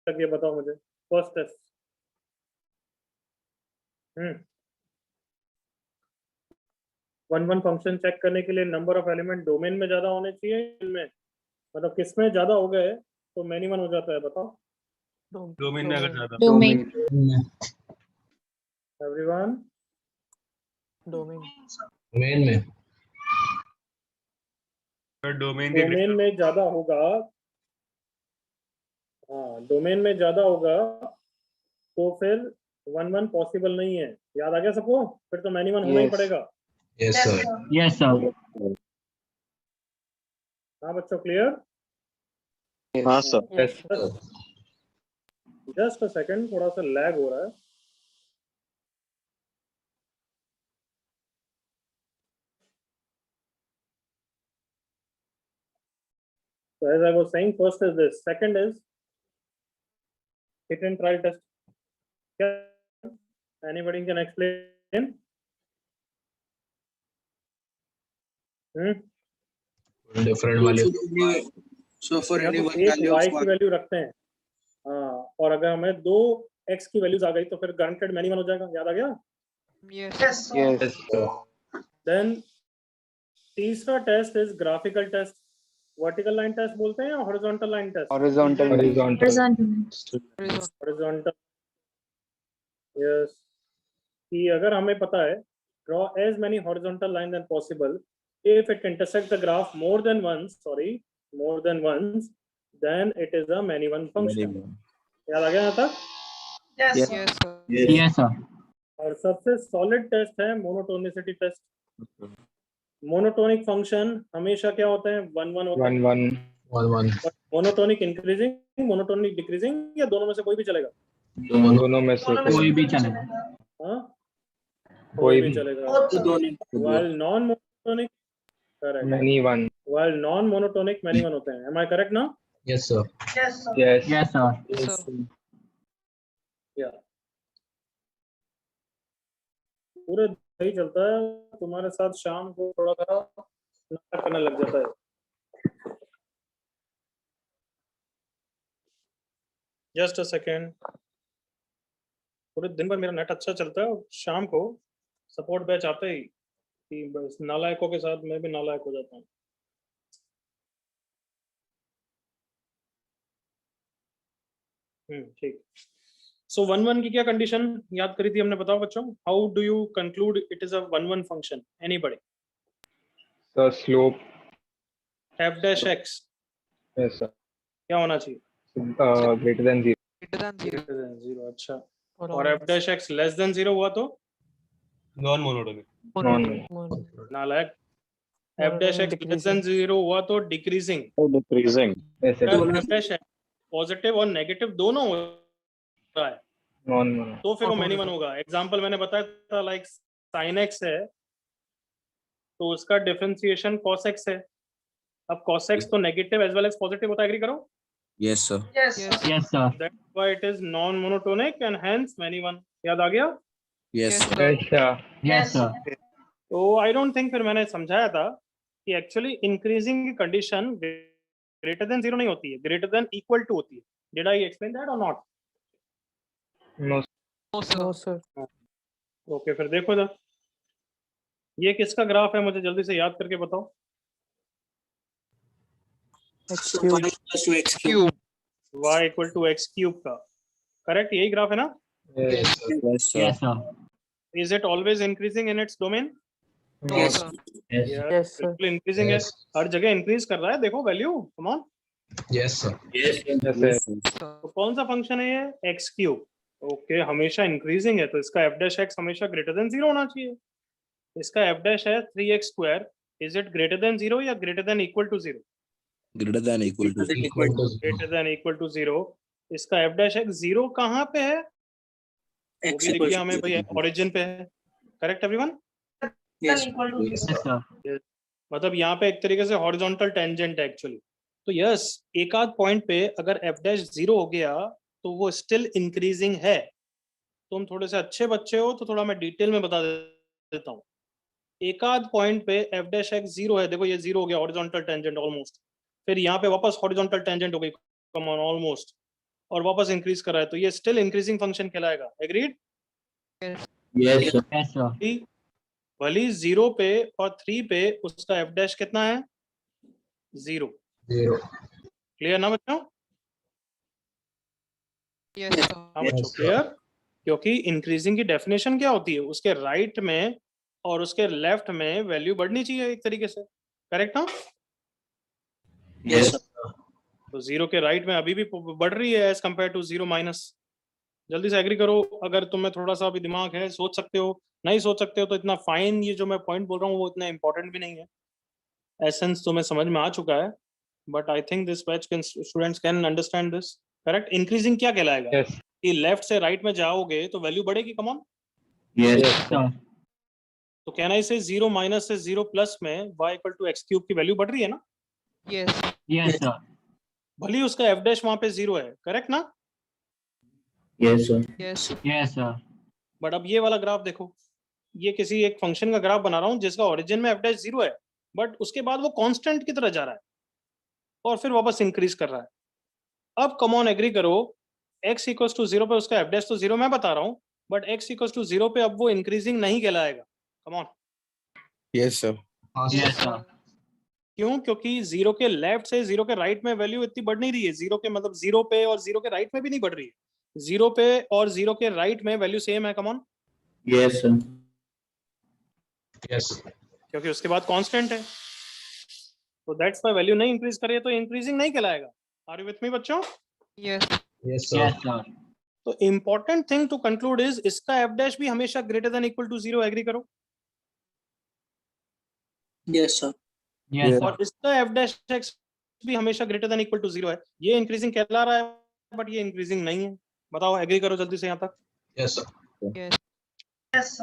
तक ये बताओ मुझे फर्स्ट टेस्ट। 1-1 फंक्शन चेक करने के लिए नंबर ऑफ एलिमेंट डोमेन में ज्यादा होने चाहिए, इनमें मतलब किसमें ज्यादा हो गए तो मैनी वन हो जाता है, बताओ। डोमेन में अगर ज्यादा, डोमेन एवरीवन डोमेन में डोमेन के डोमेन में ज्यादा होगा। हाँ, डोमेन में ज्यादा होगा तो फिर 1-1 पॉसिबल नहीं है। याद आ गया सबको? फिर तो मैनी वन होना ही पड़ेगा। Yes sir. Yes sir. हाँ बच्चों, क्लियर? हाँ सर। जस्ट अ सेकंड, थोड़ा सा लैग हो रहा है। So as I was saying, first is this, second is hit and try test. Anybody can explain? Different वाले So for any one एक value y of की one, value रखते हैं, हाँ, और अगर हमें दो x की वैल्यूज आ गई तो फिर गारंटेड मैनी वन हो जाएगा। याद आ गया? yes, देन तीसरा test is graphical test. Vertical line test बोलते हैं या horizontal line test? Horizontal. Yes, कि अगर हमें पता है draw as many horizontal lines as possible if it intersects the graph more than once, then it is a many one function. याद आ गया यहाँ तक? Yes sir. और सबसे सॉलिड टेस्ट है मोनोटोनिसिटी टेस्ट। मोनोटोनिक फंक्शन हमेशा क्या होते हैं? 1-1 होते हैं। 1-1 मोनोटोनिक इंक्रीजिंग, मोनोटोनिक डिक्रीजिंग, या दोनों में से कोई भी चलेगा? दोनों में से कोई भी चलेगा। हाँ, कोई भी भी चलेगा। while non monotonic, correct, many one while non monotonic many one होते हैं। am I correct now? yes sir yes sir. yeah, पूरे सही चलता है। तुम्हारे साथ शाम को थोड़ा सा नाटक करने लग जाता है। जस्ट अ सेकेंड, पूरे दिन भर मेरा नेट अच्छा चलता है और शाम को सपोर्ट बैच आता ही कि बस नालायकों के साथ मैं भी नालायक हो जाता हूँ। ठीक। सो 1-1 की क्या कंडीशन याद करी थी हमने? बताओ बच्चों, how do you conclude it is a 1-1 function? Anybody? the slope f dash x yes sir क्या होना चाहिए? greater than 0 greater than 0। अच्छा, और f dash x less than 0 हुआ तो नॉन मोनोटोनिक। नालायक। f dash x less than 0 हुआ तो decreasing. yes sir f dash x positive और नेगेटिव दोनों हो रहा है non तो फिर वो मैनी वन होगा। एग्जांपल मैंने बताया था, लाइक sin x है तो उसका डिफरेंशिएशन cos x है। अब cos x तो negative as well as positive होता है। एग्री करो? yes sir yes sir. That's why it is non monotonic and hence many one. याद आ गया? yes sir yes sir. तो आई डोंट थिंक, फिर मैंने समझाया था कि एक्चुअली इंक्रीजिंग की कंडीशन ग्रेटर देन 0 नहीं होती है, ग्रेटर देन इक्वल टू होती है। डिड आई एक्सप्लेन दैट और नॉट? no ओके, फिर देखो इधर, ये किसका ग्राफ है? मुझे जल्दी से याद करके बताओ। y equal to x cube का, करेक्ट? यही ग्राफ है ना? yes sir yes sir. Is it always increasing in its domain? yes बिल्कुल इंक्रीजिंग है, Yes. हर जगह इंक्रीज कर रहा है। देखो value, come on. yes sir yes sir तो कौन सा फंक्शन है ये? X cube. ओके, हमेशा इंक्रीजिंग है तो इसका एफ डैश एक्स हमेशा ग्रेटर देन 0 होना चाहिए। इसका एफ डैश है 3x square, is it greater than 0 या greater than equal to 0? greater than equal to greater than equal to 0। इसका एफ डैश एक्स 0 कहाँ पे है? वो भी दिख गया हमें भाई, ओरिजिन पे है। Correct everyone? Yes sir. मतलब यहाँ पे एक तरीके से हॉरिजॉन्टल टेंजेंट है एक्चुअली। तो यस, एक आध पॉइंट पे अगर एफ डैश 0 हो गया तो वो स्टिल इंक्रीजिंग है। तुम थोड़े से अच्छे बच्चे हो तो थोड़ा मैं डिटेल में बता देता हूँ। एक आध पॉइंट पे एफ डैश एक्स 0 है, देखो ये 0 हो गया, हॉरिजॉन्टल टेंजेंट ऑलमोस्ट। फिर यहाँ पे वापस हॉरिजॉन्टल टेंजेंट हो गई, कम ऑन, ऑलमोस्ट। और वापस इंक्रीज कर रहा है, तो ये स्टिल इंक्रीजिंग फंक्शन कहलाएगा। Agreed? Yes, sir. Yes, sir. भली 0 पे और 3 पे उसका एफ डैश कितना है? 0। 0. क्लियर ना बच्चों? Yes, sir. हाँ बच्चों, Yes, sir. क्लियर? क्योंकि इंक्रीजिंग की डेफिनेशन क्या होती है? उसके राइट में और उसके लेफ्ट में वैल्यू बढ़नी चाहिए एक तरीके से, करेक्ट ना? Yes, sir. तो 0 के राइट में अभी भी बढ़ रही है एज कंपेयर टू 0 माइनस। जल्दी से एग्री करो, अगर तुम्हें थोड़ा सा भी दिमाग है सोच सकते हो, नहीं सोच सकते हो तो इतना फाइन, ये जो मैं पॉइंट बोल रहा हूँ वो इतना इंपॉर्टेंट भी नहीं है, एसेंस तुम्हें समझ में आ चुका है, but I think this batch can students can understand this, correct? Increasing क्या कहलाएगा? Yes. कि लेफ्ट से राइट में जाओगे तो वैल्यू बढ़ेगी, कम ऑन। Yes, Yes, sir. तो कहना इसे 0 माइनस से 0 प्लस में y equal to x cube की वैल्यू बढ़ रही है ना? Yes. Yes, sir. भली उसका एफ डैश वहां पे 0 है, करेक्ट ना? yes, sir. Yes. Yes, sir. But अब ये वाला ग्राफ देखो, ये किसी एक फंक्शन का ग्राफ बना रहा हूँ जिसका ओरिजिन में एफ डैश 0 है, बट उसके बाद वो कांस्टेंट की तरह जा रहा है और फिर वापस इंक्रीज कर रहा है। अब कम ऑन एग्री करो, x इक्वल्स टू 0 पे उसका एफ डैश तो 0 मैं बता रहा हूँ, बट x इक्वल्स टू 0 पे अब वो इंक्रीजिंग नहीं कहलाएगा। कम on, Yes, sir. Yes, sir. क्यों? क्योंकि 0 के लेफ्ट से 0 के राइट में वैल्यू इतनी बढ़ नहीं रही है, 0 के मतलब 0 पे और 0 के राइट में भी नहीं बढ़ रही है, 0 पे और 0 के राइट में वैल्यू सेम है। कम ऑन, Yes, sir. Yes. क्योंकि उसके बाद कांस्टेंट है, तो दैट्स व्हाई वैल्यू नहीं इंक्रीज करे तो इंक्रीजिंग नहीं कहलाएगा। आर यू विथ मी बच्चों? Yes. Yes, sir. Yes, sir. तो important thing to conclude is इसका एफ डैश भी हमेशा greater than equal to 0, agree करो। Yes, sir. Yes, sir. और इसका एफ डैश एक्स भी हमेशा ग्रेटर देन इक्वल टू 0 है। ये इंक्रीजिंग कहला रहा है बट ये इंक्रीजिंग नहीं है। बताओ, एग्री करो जल्दी से यहाँ तक। Yes, sir. Yes.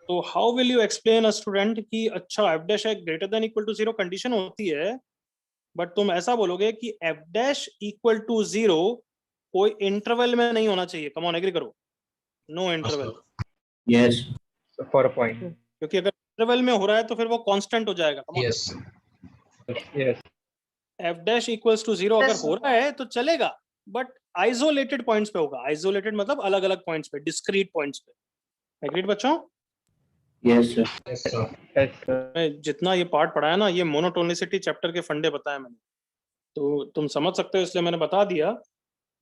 तो how will you explain a student कि अच्छा एफ डैश है greater than equal to 0 condition होती है, बट तुम ऐसा बोलोगे कि एफ डैश इक्वल टू 0 कोई इंटरवल में नहीं होना चाहिए। कम ऑन, एग्री करो, no interval. Yes. For a point. क्योंकि अगर इंटरवल में हो रहा है तो फिर वो कांस्टेंट हो जाएगा। Come on. Yes. Yes. F dash equals to 0 अगर हो रहा है तो चलेगा, बट आइसोलेटेड पॉइंट्स पे होगा। आइसोलेटेड मतलब अलग अलग पॉइंट्स पे, डिस्क्रीट पॉइंट्स पे। एग्रीड बच्चों? Yes, sir. Yes, sir. Yes, sir. मैं जितना ये पार्ट पढ़ाया ना, ये मोनोटोनिसिटी चैप्टर के फंडे बताया मैंने, तो तुम समझ सकते हो इसलिए मैंने बता दिया,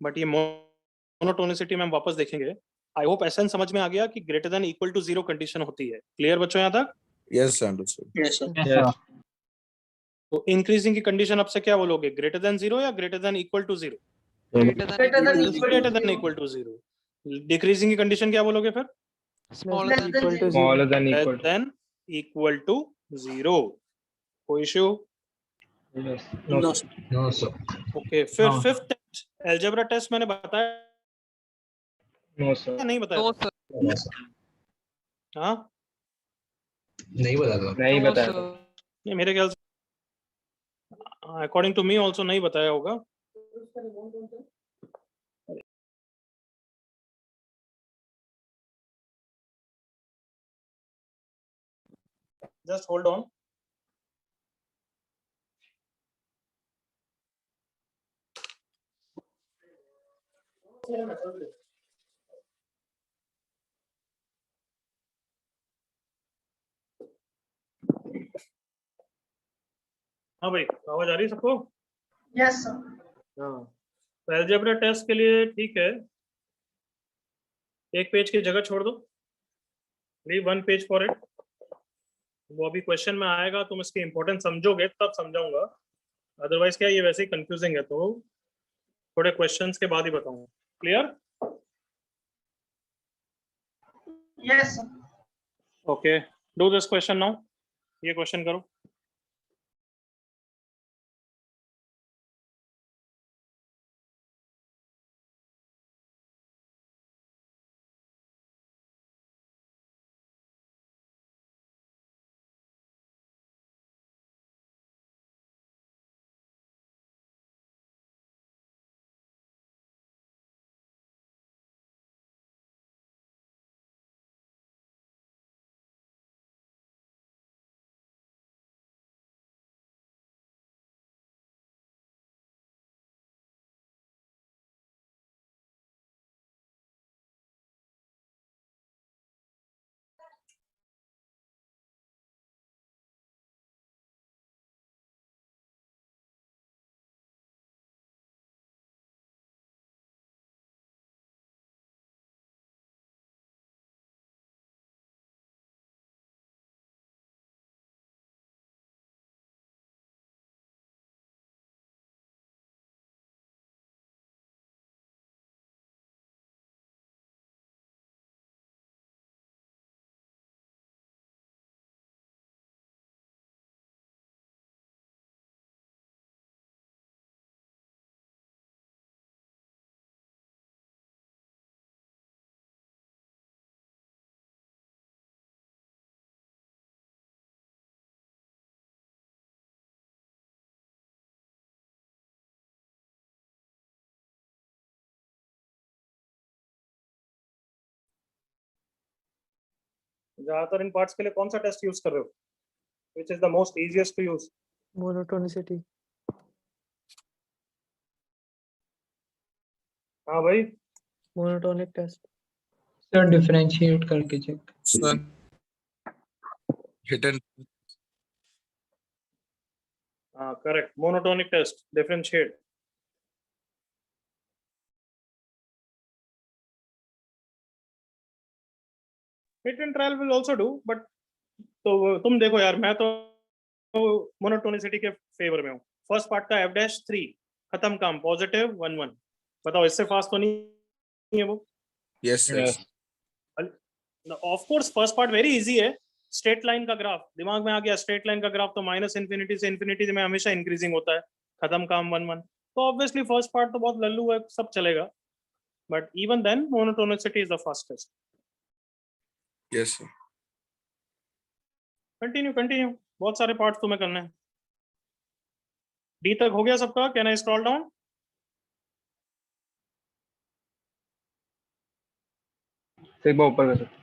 बट ये मोनोटोनिसिटी में हम वापस देखेंगे। आई होप एसेंस समझ में आ गया कि greater than equal to 0 condition होती है। क्लियर बच्चों यहाँ तक? Yes, sir. Understood. Yes, sir. Yes, Yes. sir. तो इंक्रीजिंग की कंडीशन अब से क्या बोलोगे? ग्रेटर देन 0 या greater than equal to 0? Greater than greater than equal to 0। Decreasing की कंडीशन क्या बोलोगे फिर? smaller than Equal to smaller than less equal to. Than equal to 0। कोई issue? Yes. No, No. sir. No, sir. Okay, फिर No. Fifth test algebra test मैंने बताया No, sir. या नहीं बताया? No, sir. Yes, sir. हाँ, नहीं बता दो. नहीं No, बताया. sir. नहीं मेरे ख्याल से अकॉर्डिंग टू मी ऑल्सो नहीं बताया होगा। Just hold on. हाँ भाई, आवाज आ रही है सबको? Yes, sir. हाँ, तो अलजेब्रा टेस्ट के लिए ठीक है, एक पेज की जगह छोड़ दो, leave one page for it. वो अभी क्वेश्चन में आएगा, तुम इसकी इंपॉर्टेंस समझोगे तब समझाऊंगा, अदरवाइज क्या ये वैसे ही कंफ्यूजिंग है, तो थोड़े क्वेश्चंस के बाद ही बताऊंगा। Clear? Yes, sir. Okay, do this question now. ये क्वेश्चन करो। ज्यादातर इन पार्ट्स के लिए कौन सा टेस्ट यूज कर रहे हो? Which is the most easiest to use? Monotonicity. हाँ भाई, मोनोटोनिक टेस्ट। सर डिफरेंशिएट करके चेक। Sir, hit and हाँ correct, monotonic test, differentiate. Hit and trial will also do, but तो तुम देखो यार, मैं तो मोनोटोनिसिटी के फेवर में हूँ। फर्स्ट पार्ट का f-3 खत्म काम, पॉजिटिव 1 1। बताओ इससे फास्ट तो नहीं है वो? yes, sir. Yes. Of course first part very easy है। स्ट्रेट लाइन का ग्राफ दिमाग में आ गया, स्ट्रेट लाइन का ग्राफ तो माइनस इन्फिनिटी से इन्फिनिटी में हमेशा इंक्रीजिंग होता है, खत्म काम 1 1। तो ऑब्वियसली फर्स्ट पार्ट तो बहुत लल्लू है, सब चलेगा, but even then monotonicity is the fastest. Yes, sir. Continue continue, बहुत सारे पार्ट्स तुम्हें करने हैं। डी तक हो गया सबका? Can I scroll down? एक बार ऊपर कर सकते।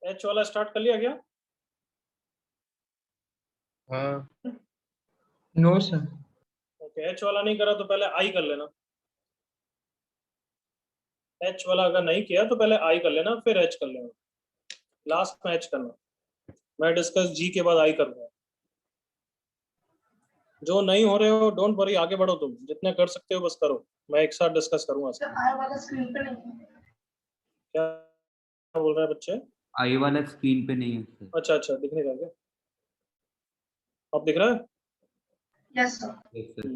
एच वाला स्टार्ट कर लिया क्या? हाँ। No sir. ओके, एच वाला नहीं करा तो पहले आई कर लेना। एच वाला अगर नहीं किया तो पहले आई कर लेना, फिर एच कर लेना, लास्ट में एच करना। मैं डिस्कस जी के बाद आई करूंगा। जो नहीं हो रहे हो डोंट वरी, आगे बढ़ो, तुम जितने कर सकते हो बस करो, मैं एक साथ डिस्कस करूंगा। आई वाला स्क्रीन पे नहीं है। क्या बोल रहे हैं बच्चे? आई वाला स्क्रीन पे नहीं है सर। अच्छा अच्छा, दिख नहीं रहा क्या? अब दिख रहा है? Yes sir. Yes, sir.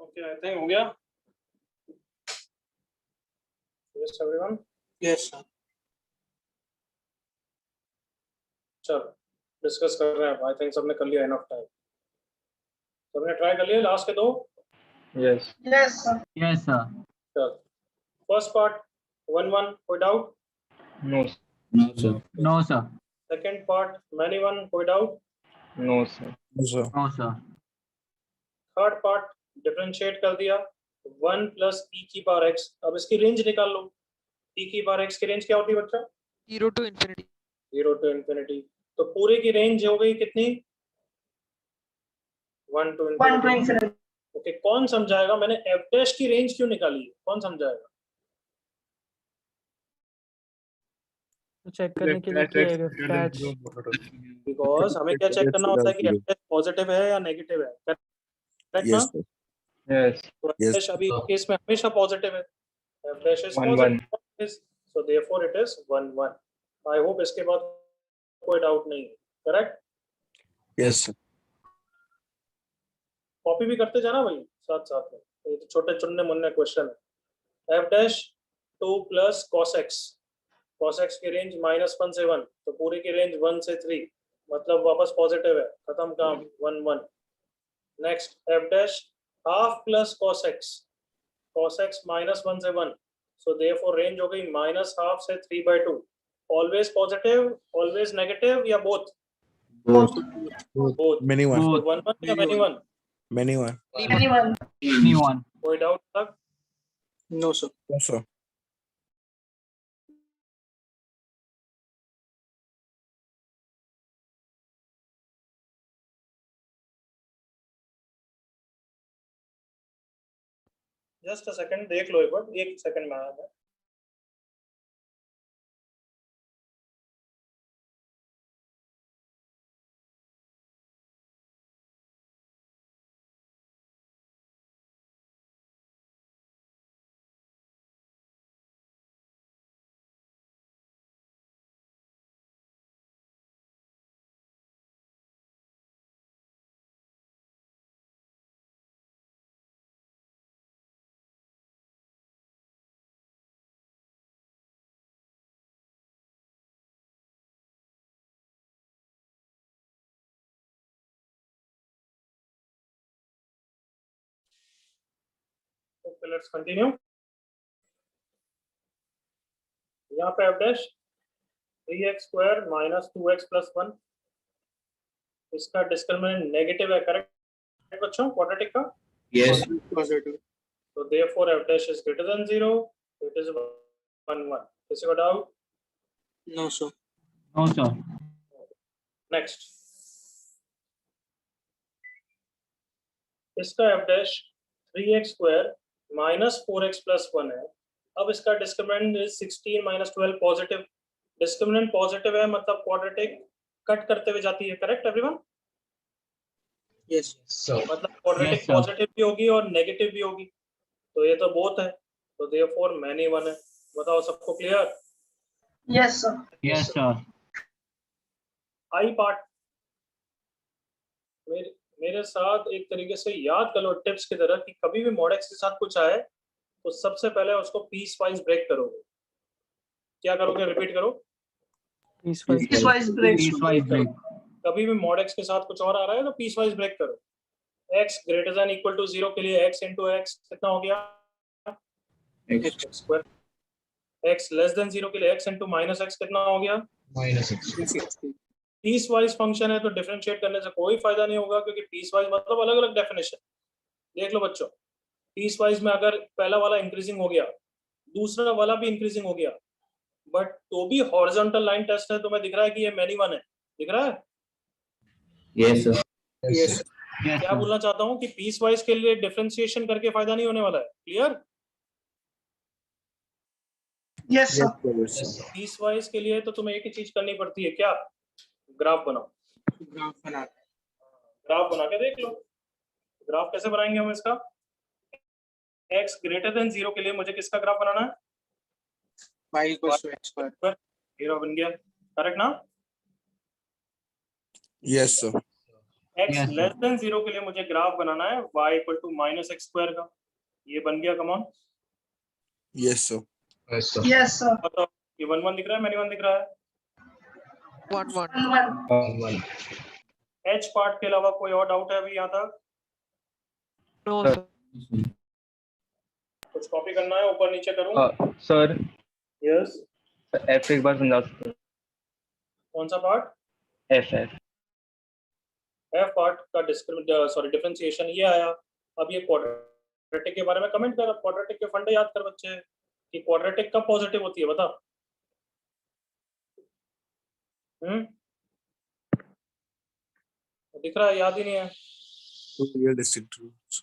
Okay I think हो गया। Yes everyone. Yes, sir. चलो डिस्कस कर रहे हैं। आई थिंक सबने कर लिया इनफ टाइम। सबने ट्राई कर लिया लास्ट के दो। Yes. Yes, sir. Yes, sir. चलो फर्स्ट पार्ट 1-1 कोई doubt? No. No, sir. No, sir. Second part many one कोई doubt? No, sir. No, sir. No, sir. Third part differentiate कर दिया 1 प्लस e की पावर x। अब इसकी range निकाल लो। e की पावर x की रेंज क्या होती है बच्चा? 0 to infinity. 0 to infinity. तो पूरे की रेंज हो गई कितनी? 1 to 1 to infinity. infinity. Okay कौन समझाएगा मैंने f डैश की रेंज क्यों निकाली है? कौन समझाएगा? तो चेक करने के लिए किया है पैच। बिकॉज हमें क्या चेक करना होता है कि f डैश पॉजिटिव है या नेगेटिव है। करेक्ट ना? Yes, sir. Yes. तो f Yes. डैश अभी केस में हमेशा पॉजिटिव है। f dash is 1-1. Positive, so therefore it is 1-1। I hope इसके बाद कोई डाउट नहीं है। करेक्ट? Yes, sir. कॉपी भी करते जाना भाई साथ साथ में। ये तो छोटे चुनने मुन्ने क्वेश्चन है। f dash 2 plus cos x। cos x की रेंज -1 से 1, तो पूरी की रेंज 1 से 3, मतलब वापस पॉजिटिव है। खत्म काम 1-1। Next f dash half plus cos x। cos x -1 से 1, सो देयरफॉर रेंज हो गई -हाफ से 3/2। ऑलवेज पॉजिटिव, ऑलवेज नेगेटिव या both? Both. Both. Many one. Both. 1-1 या many one? Many one. Anyone. Anyone. कोई डाउट तक? No, sir. No, sir. Just a second देख लो एक बार, एक सेकंड में आया था। Okay, let's continue. यहाँ पे f dash 3x square minus 2x plus 1, इसका डिस्क्रिमिनेंट नेगेटिव है। करेक्ट बच्चों? क्वाड्रेटिक का। Yes. Positive. तो therefore f dash is greater than 0, it is 1-1। किसी को doubt? No, sir. No, sir. Next इसका f dash 3x square minus 4x plus 1 है। अब इसका discriminant is 16 minus 12 positive. Discriminant positive है मतलब क्वाड्रेटिक कट करते हुए जाती है। Correct everyone? Yes. मतलब क्वाड्रेटिक Yes, sir. पॉजिटिव भी होगी और नेगेटिव भी होगी। तो ये तो बोथ है, तो देयरफॉर मैनी वन है। बताओ सबको clear? Yes, sir. Yes, sir. आई पार्ट मेरे साथ एक तरीके से याद कर लो टिप्स की तरह कि कभी भी मॉड एक्स के साथ कुछ आए तो सबसे पहले उसको पीस वाइज ब्रेक करोगे। क्या करोगे? रिपीट करो। Piecewise. Piecewise break. Piecewise break. कभी भी मॉड एक्स के साथ कुछ और आ रहा है तो पीस वाइज ब्रेक करो। x greater than equal to 0 के लिए x इंटू एक्स कितना हो गया? X. Square. x less than 0 के लिए x इंटू माइनस एक्स कितना हो गया? पीस वाइज फंक्शन है तो डिफरेंशिएट करने से कोई फायदा नहीं होगा, क्योंकि पीस वाइज मतलब अलग अलग डेफिनेशन। देख लो बच्चों, पीस वाइज में अगर पहला वाला इंक्रीजिंग हो गया, दूसरा वाला भी इंक्रीजिंग हो गया, बट तो भी हॉरिजॉन्टल लाइन टेस्ट है, तो मैं दिख रहा है कि ये मैनी वन है। दिख रहा है? Yes, sir. Yes. Yes, क्या sir. बोलना चाहता हूँ कि पीस वाइज के लिए डिफरेंशिएशन करके फायदा नहीं होने वाला है। Clear? Yes, sir. Yes, sir. Piecewise के लिए तो तुम्हें एक ही चीज करनी पड़ती है, क्या? ग्राफ बनाओ। Graph बना. ग्राफ बना के देख लो। ग्राफ कैसे बनाएंगे हम इसका? x ग्रेटर देन 0 के लिए मुझे किसका ग्राफ बनाना है? Y equals to X square. Zero बन गया। करेक्ट ना? Yes, sir. x Yes, less than 0 के लिए मुझे ग्राफ बनाना है y equal to minus x square का। ये बन गया, come on Yes, sir. Yes, sir. Yes, sir. बताओ। ये 1 1 दिख रहा है, मैनी 1 दिख रहा है। 1 1. 1. h पार्ट के अलावा कोई और डाउट है अभी यहाँ तक? कुछ कॉपी करना है, ऊपर नीचे करूँ? Sir yes. एफ एक बार समझा सकते हैं? कौन सा part? F F f part का डिफरेंशिएशन ये आया। अब ये क्वाड्रेटिक के बारे में कमेंट कर। क्वाड्रेटिक के फंडे याद कर बच्चे कि क्वाड्रेटिक कब पॉजिटिव होती है, बता। दिख रहा है, याद ही नहीं है। Two real distinct rules.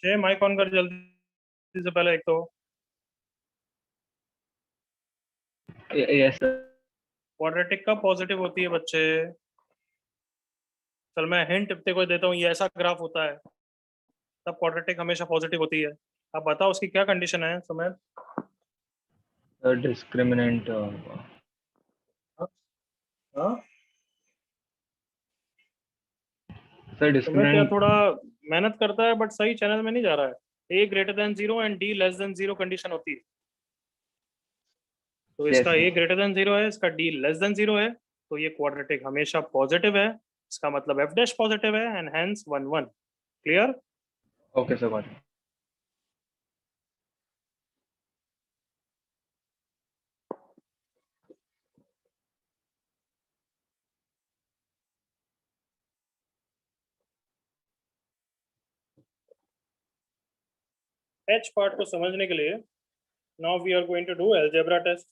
जय माइक ऑन कर जल्दी से पहले एक तो। Yes sir. क्वाड्रेटिक कब पॉजिटिव होती है बच्चे? चल मैं हिंट तेरे को देता हूँ, ये ऐसा ग्राफ होता है तब क्वाड्रेटिक हमेशा पॉजिटिव होती है। अब बताओ उसकी क्या कंडीशन है सुमित? डिस्क्रिमिनेंट हाँ सर सुमित यार डिस्क्रिमिनेंट थोड़ा मेहनत करता है बट सही चैनल में नहीं जा रहा है। a greater than 0 and d less than 0 condition होती है। तो इसका Yes. a ग्रेटर देन 0 है, इसका d लेस देन 0 है, तो ये क्वाड्रेटिक हमेशा पॉजिटिव है। इसका मतलब f डैश पॉजिटिव है and hence 1 1। Clear? Okay sir got it. h part को समझने के लिए now we are going to do algebra test.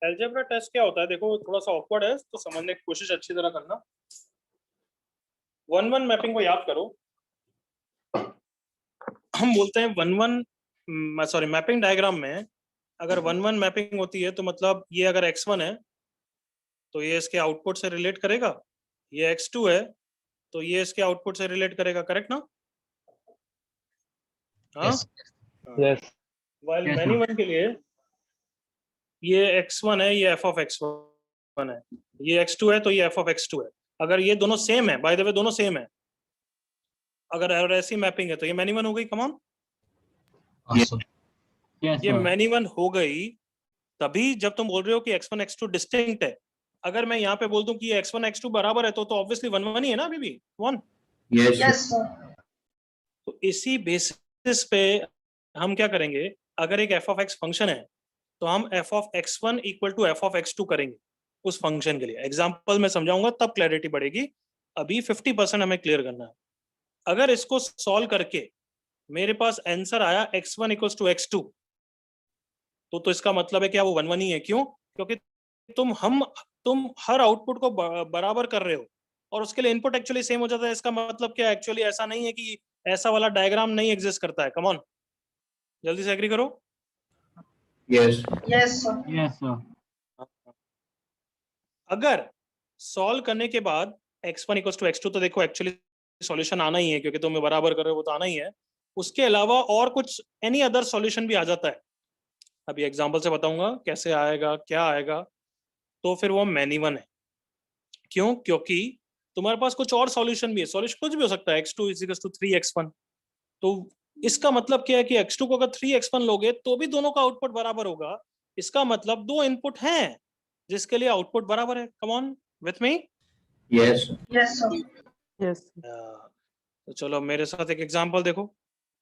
Algebra test क्या होता है देखो, थोड़ा सा ऑकवर्ड है तो समझने की कोशिश अच्छी तरह करना। 1 1 मैपिंग को याद करो। हम बोलते हैं 1 1 सॉरी मैपिंग डायग्राम में अगर 1 1 मैपिंग होती है तो मतलब ये अगर x1 है तो ये इसके आउटपुट से रिलेट करेगा, ये x2 है तो ये इसके आउटपुट से रिलेट करेगा। करेक्ट ना? हाँ। Yes while Yes, many sir. One के लिए ये x1 है, ये f ऑफ x1 है, ये x2 है तो ये f ऑफ x2 है। अगर ये दोनों सेम है, बाय द वे दोनों सेम है, अगर ऐसी मैपिंग है तो ये मैनी वन हो गई। कम ऑन, Yes, ये sir. मैनी वन हो गई तभी जब तुम बोल रहे हो कि x1 x2 डिस्टिंक्ट है। अगर मैं यहाँ पे बोल दूं कि ये x1 x2 बराबर है तो ऑब्वियसली 1 1 ही है ना अभी भी 1। Yes, sir. Yes, sir. तो इसी बेसिस पे हम क्या करेंगे, अगर एक f ऑफ x फंक्शन है तो हम f of x1 equal to f of x2 करेंगे उस फंक्शन के लिए। एग्जांपल में समझाऊंगा तब क्लैरिटी बढ़ेगी, अभी 50% हमें क्लियर करना है। अगर इसको सॉल्व करके मेरे पास आंसर आया x1 इक्वल टू x2 तो इसका मतलब है क्या वो 1 1 ही है। क्यों? क्योंकि तुम हर आउटपुट को बराबर कर रहे हो और उसके लिए इनपुट एक्चुअली सेम हो जाता है। इसका मतलब क्या, एक्चुअली ऐसा नहीं है कि ऐसा वाला डायग्राम नहीं एग्जिस्ट करता है। कम ऑन, जल्दी से एग्री करो। Yes. Yes, sir. Yes, sir. अगर सॉल्व करने के बाद x1 इक्वल टू x2 तो देखो एक्चुअली सॉल्यूशन आना ही है क्योंकि तुम बराबर कर रहे हो, वो तो आना ही है। उसके अलावा और कुछ एनी अदर सॉल्यूशन भी आ जाता है। अभी एग्जांपल से बताऊंगा कैसे आएगा, क्या आएगा, तो फिर वो मैनी वन है। क्यों? क्योंकि तुम्हारे पास कुछ और सॉल्यूशन भी है। सॉल्यूशन कुछ भी हो सकता है, x2 is equal to 3x1। तो इसका मतलब क्या है कि x2 को अगर 3x1 लोगे तो भी दोनों का आउटपुट बराबर होगा। इसका मतलब दो इनपुट हैं जिसके लिए आउटपुट बराबर है। Come on with me. Yes. Yes, sir. Yes. तो चलो मेरे साथ एक एग्जांपल देखो।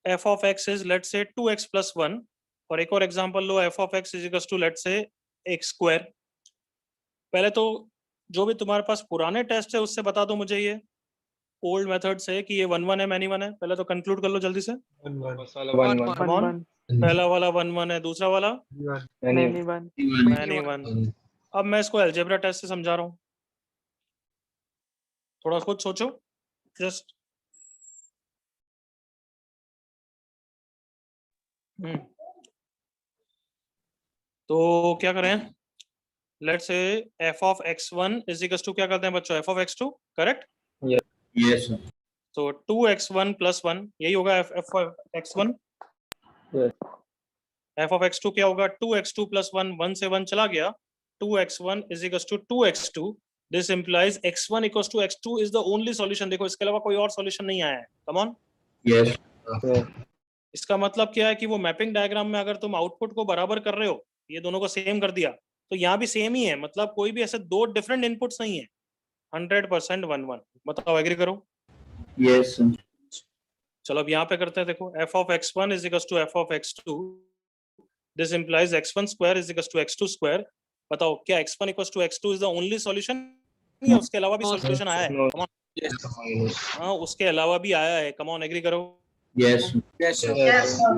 f of x is let say 2x plus 1 और एक और एग्जांपल लो, f of x is equal to let say x square. पहले तो जो भी तुम्हारे पास पुराने टेस्ट है उससे बता दो मुझे ये ओल्ड मेथड से कि ये 1 1 है मैनी वन है। पहले तो कंक्लूड कर लो जल्दी से। 1 1 One 1 one. पहला वाला 1 1 है, दूसरा वाला Many one. Many one. अब मैं इसको अलजेब्रा टेस्ट से समझा रहा हूँ, थोड़ा खुद सोचो जस्ट। तो क्या करें, let's say f of x1 is equal to क्या करते हैं बच्चों, f of x2। Correct? Yes, sir. तो 2x1 प्लस 1 यही होगा f of x1। Yes. f of x2 क्या होगा, 2x2 प्लस 1, 1 से 1 चला गया 2x1 is equals to 2x2, this implies x1 equals to x2 is the only solution. देखो इसके अलावा कोई और solution नहीं आया है. Come on. Yes. इसका मतलब क्या है कि वो मैपिंग डायग्राम में अगर तुम आउटपुट को बराबर कर रहे हो, ये दोनों को सेम कर दिया, तो यहाँ भी सेम ही है. मतलब कोई भी ऐसे दो डिफरेंट इनपुट्स नहीं है. 100% 1-1. बताओ, एग्री करो. Yes, sir. चलो अब यहाँ पे करते हैं. देखो f of x1 is equals to f of x2, this implies x1 square is equals to x2 square. बताओ क्या x1 equals to x2 is the only solution या उसके अलावा भी solution आया है? No. Come on. Yes. हाँ, उसके अलावा भी आया है. Come on, एग्री करो. Yes, sir. Yes, sir. Yes, sir.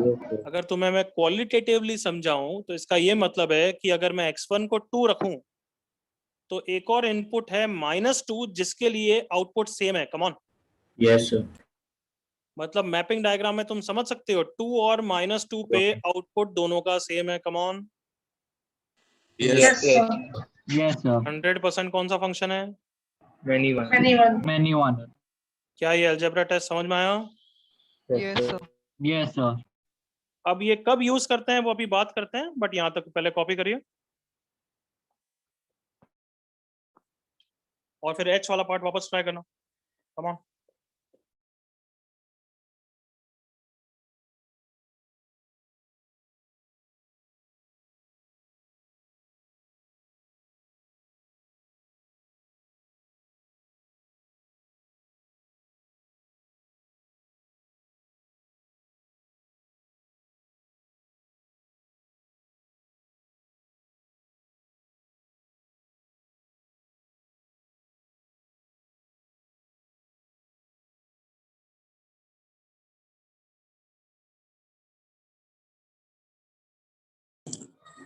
अगर तुम्हें मैं क्वालिटेटिवली समझाऊं तो इसका ये मतलब है कि अगर मैं x1 को 2 रखूं तो एक और इनपुट है -2 जिसके लिए आउटपुट सेम है. कम ऑन. Yes, sir. मतलब मैपिंग डायग्राम में तुम समझ सकते हो 2 और -2 पे आउटपुट दोनों का सेम है. कम on. Yes. Yes, sir. Yes, sir. 100% कौन सा फंक्शन है? Many one. Anyone. Many one. क्या ये अलजेब्रा टेस्ट समझ में आया? Yes, sir. Yes, sir. अब ये कब यूज करते हैं वो अभी बात करते हैं, बट यहाँ तक पहले कॉपी करिए और फिर एच वाला पार्ट वापस ट्राई करना. Come on.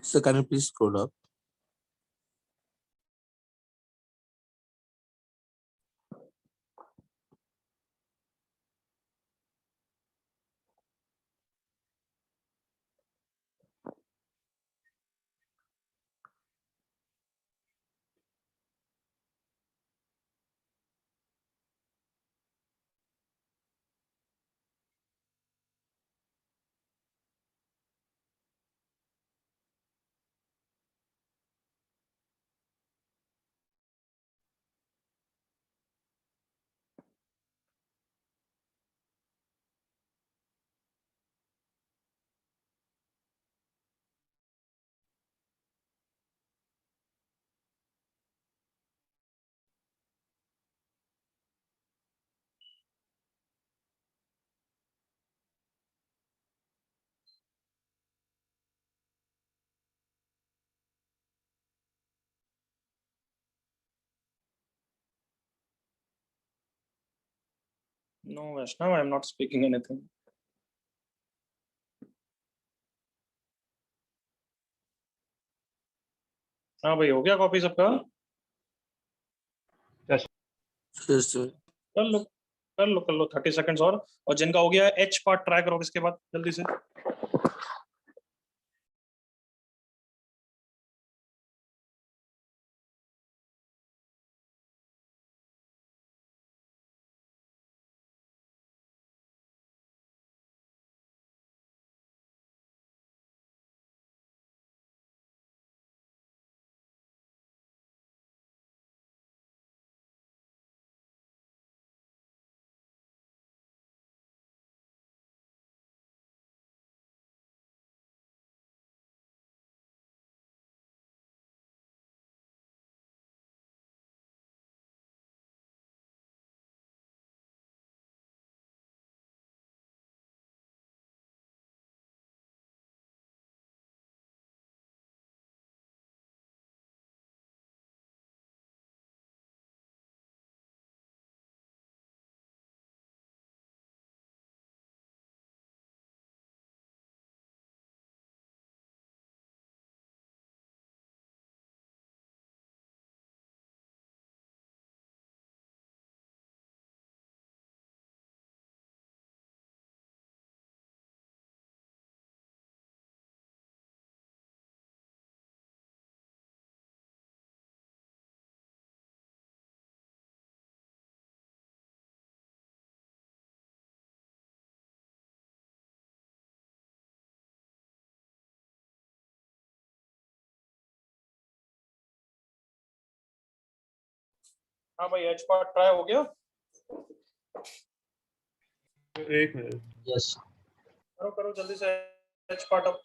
So can you please scroll up? No Vaishnav, I am not speaking anything. हाँ भाई, हो गया कॉपी सबका? Yes, sir. कर लो कर लो कर लो. 30 सेकंड्स और जिनका हो गया एच पार्ट ट्राई करो इसके बाद जल्दी से. हाँ भाई एच पार्ट ट्राई हो गया, एक मिनट. Yes. करो करो जल्दी से एच पार्ट अब.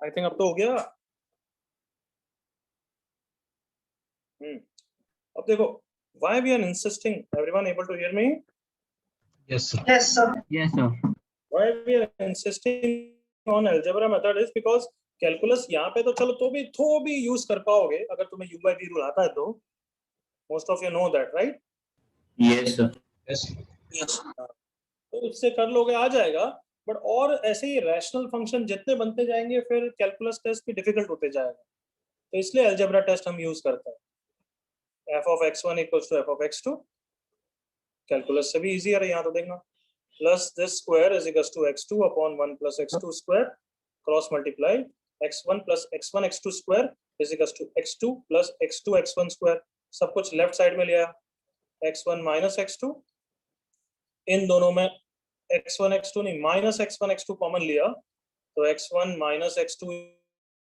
आई थिंक अब तो हो गया. अब देखो, why we are insisting, everyone able to hear me? Yes, sir. Yes, sir. Yes, sir. Why we are insisting on algebra method is because calculus यहाँ पे तो चलो तो भी यूज कर पाओगे अगर तुम्हें u by v रूल आता है तो. Most of you know that, right? Yes, sir. Yes. Yes. तो उससे कर लोगे, आ जाएगा. बट और ऐसे ही रैशनल फंक्शन जितने बनते जाएंगे फिर कैलकुलस टेस्ट भी डिफिकल्ट होते जाएगा. तो इसलिए अलजेब्रा टेस्ट हम यूज करते हैं. f of x1 equals to f of x2. Calculus से भी इजी है यहाँ तो देखना. Plus this square is equals to x2 upon 1 plus x2 square cross multiply x1 plus x1 x2 square is equals to x2 plus x2 x1 square. सब कुछ left side में लिया. x1 माइनस x2, इन दोनों में x1 x2 नहीं minus x1 x2 common लिया तो x1 minus x2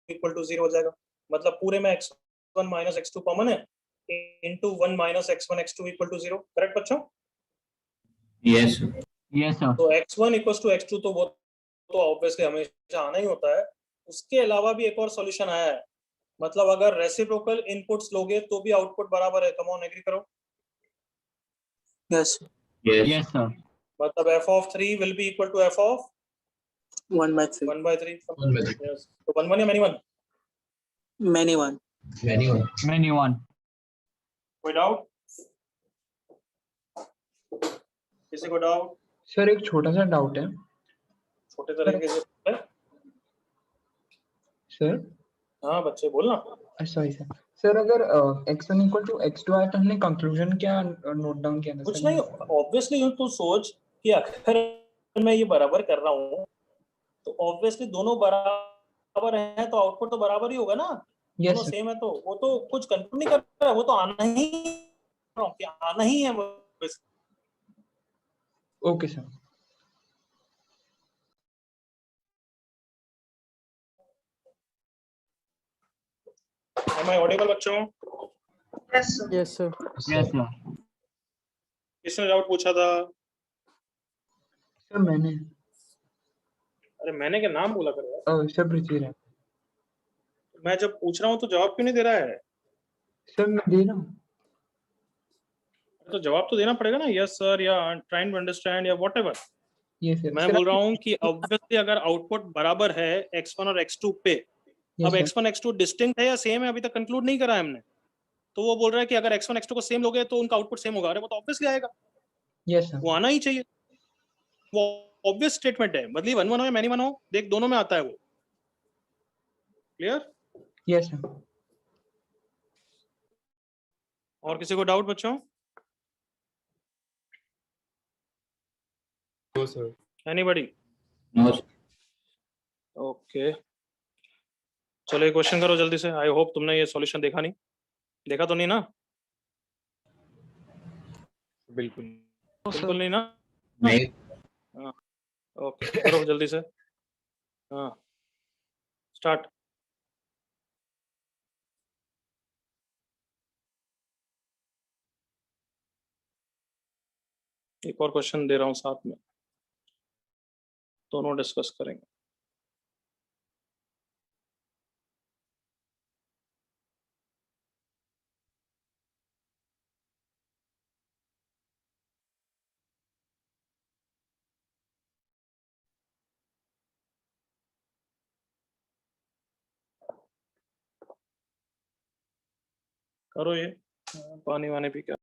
equal to 0 हो जाएगा. मतलब पूरे में x1 माइनस x2 कॉमन है into 1 minus x1 x2 equal to 0. Correct बच्चों? Yes, sir. Yes, sir. तो x1 इक्वल टू x2 तो वो तो ऑब्वियसली हमेशा आना ही होता है. उसके अलावा भी एक और सॉल्यूशन आया है. मतलब अगर रेसिप्रोकल इनपुट्स लोगे तो भी आउटपुट बराबर है. कम ऑन एग्री करो. Yes. Yes. Yes, sir. मतलब f of 3 will be equal to f of 1 by 3. 1 by 3. 1 by 3. Yes. So 1 या many one? Many one. Many one. Many one. कोई डाउट? किसी को डाउट? सर एक छोटा सा डाउट है छोटे तरीके से. सर. हाँ बच्चे बोलना. Sorry sir. सर अगर x1 इक्वल टू x2 आया तो हमने कंक्लूजन क्या नोट डाउन किया था? कुछ नहीं, ऑब्वियसली यूं तो सोच कि अगर मैं ये बराबर कर रहा हूँ तो ऑब्वियसली दोनों बराबर हैं तो आउटपुट तो बराबर ही होगा ना. दोनों सेम है तो वो तो कुछ कंफ्यूज नहीं कर रहा है. वो तो आना ही है वो. Okay sir. Am I audible बच्चों? Yes, sir. Yes, sir. Yes, sir. किसने डाउट पूछा था? सर मैंने. अरे मैंने क्या नाम बोला कर यार. सर पृथ्वी है. मैं जब पूछ रहा हूँ तो जवाब क्यों नहीं दे रहा है? सर मैं दे रहा हूँ. तो जवाब तो देना पड़ेगा ना. यस सर या ट्राइंग टू अंडरस्टैंड या व्हाटएवर. ये सर मैं बोल रहा हूँ कि ऑब्वियसली अगर आउटपुट बराबर है x1 और x2 पे, अब x1 x2 डिस्टिंक्ट है या सेम है अभी तक कंक्लूड नहीं करा है हमने. तो वो बोल रहा है कि अगर x1 x2 को सेम लोगे तो उनका आउटपुट सेम होगा. अरे वो तो ऑब्वियसली आएगा. Yes sir. वो आना ही चाहिए. वो ऑब्वियस स्टेटमेंट है. मतलब 1 1 हो या मैनी 1 हो, देख दोनों में आता है वो. क्लियर? Yes sir. और किसी को डाउट बच्चों? No, sir. Anybody? No, sir. Okay चलो ये क्वेश्चन करो जल्दी से. आई होप तुमने ये सॉल्यूशन देखा नहीं. देखा तो नहीं ना? बिल्कुल. बिल्कुल नहीं ना? नहीं. ओके करो जल्दी से. हाँ स्टार्ट. एक और क्वेश्चन दे रहा हूँ साथ में, दोनों डिस्कस करेंगे। करो ये, पानी वानी पी के।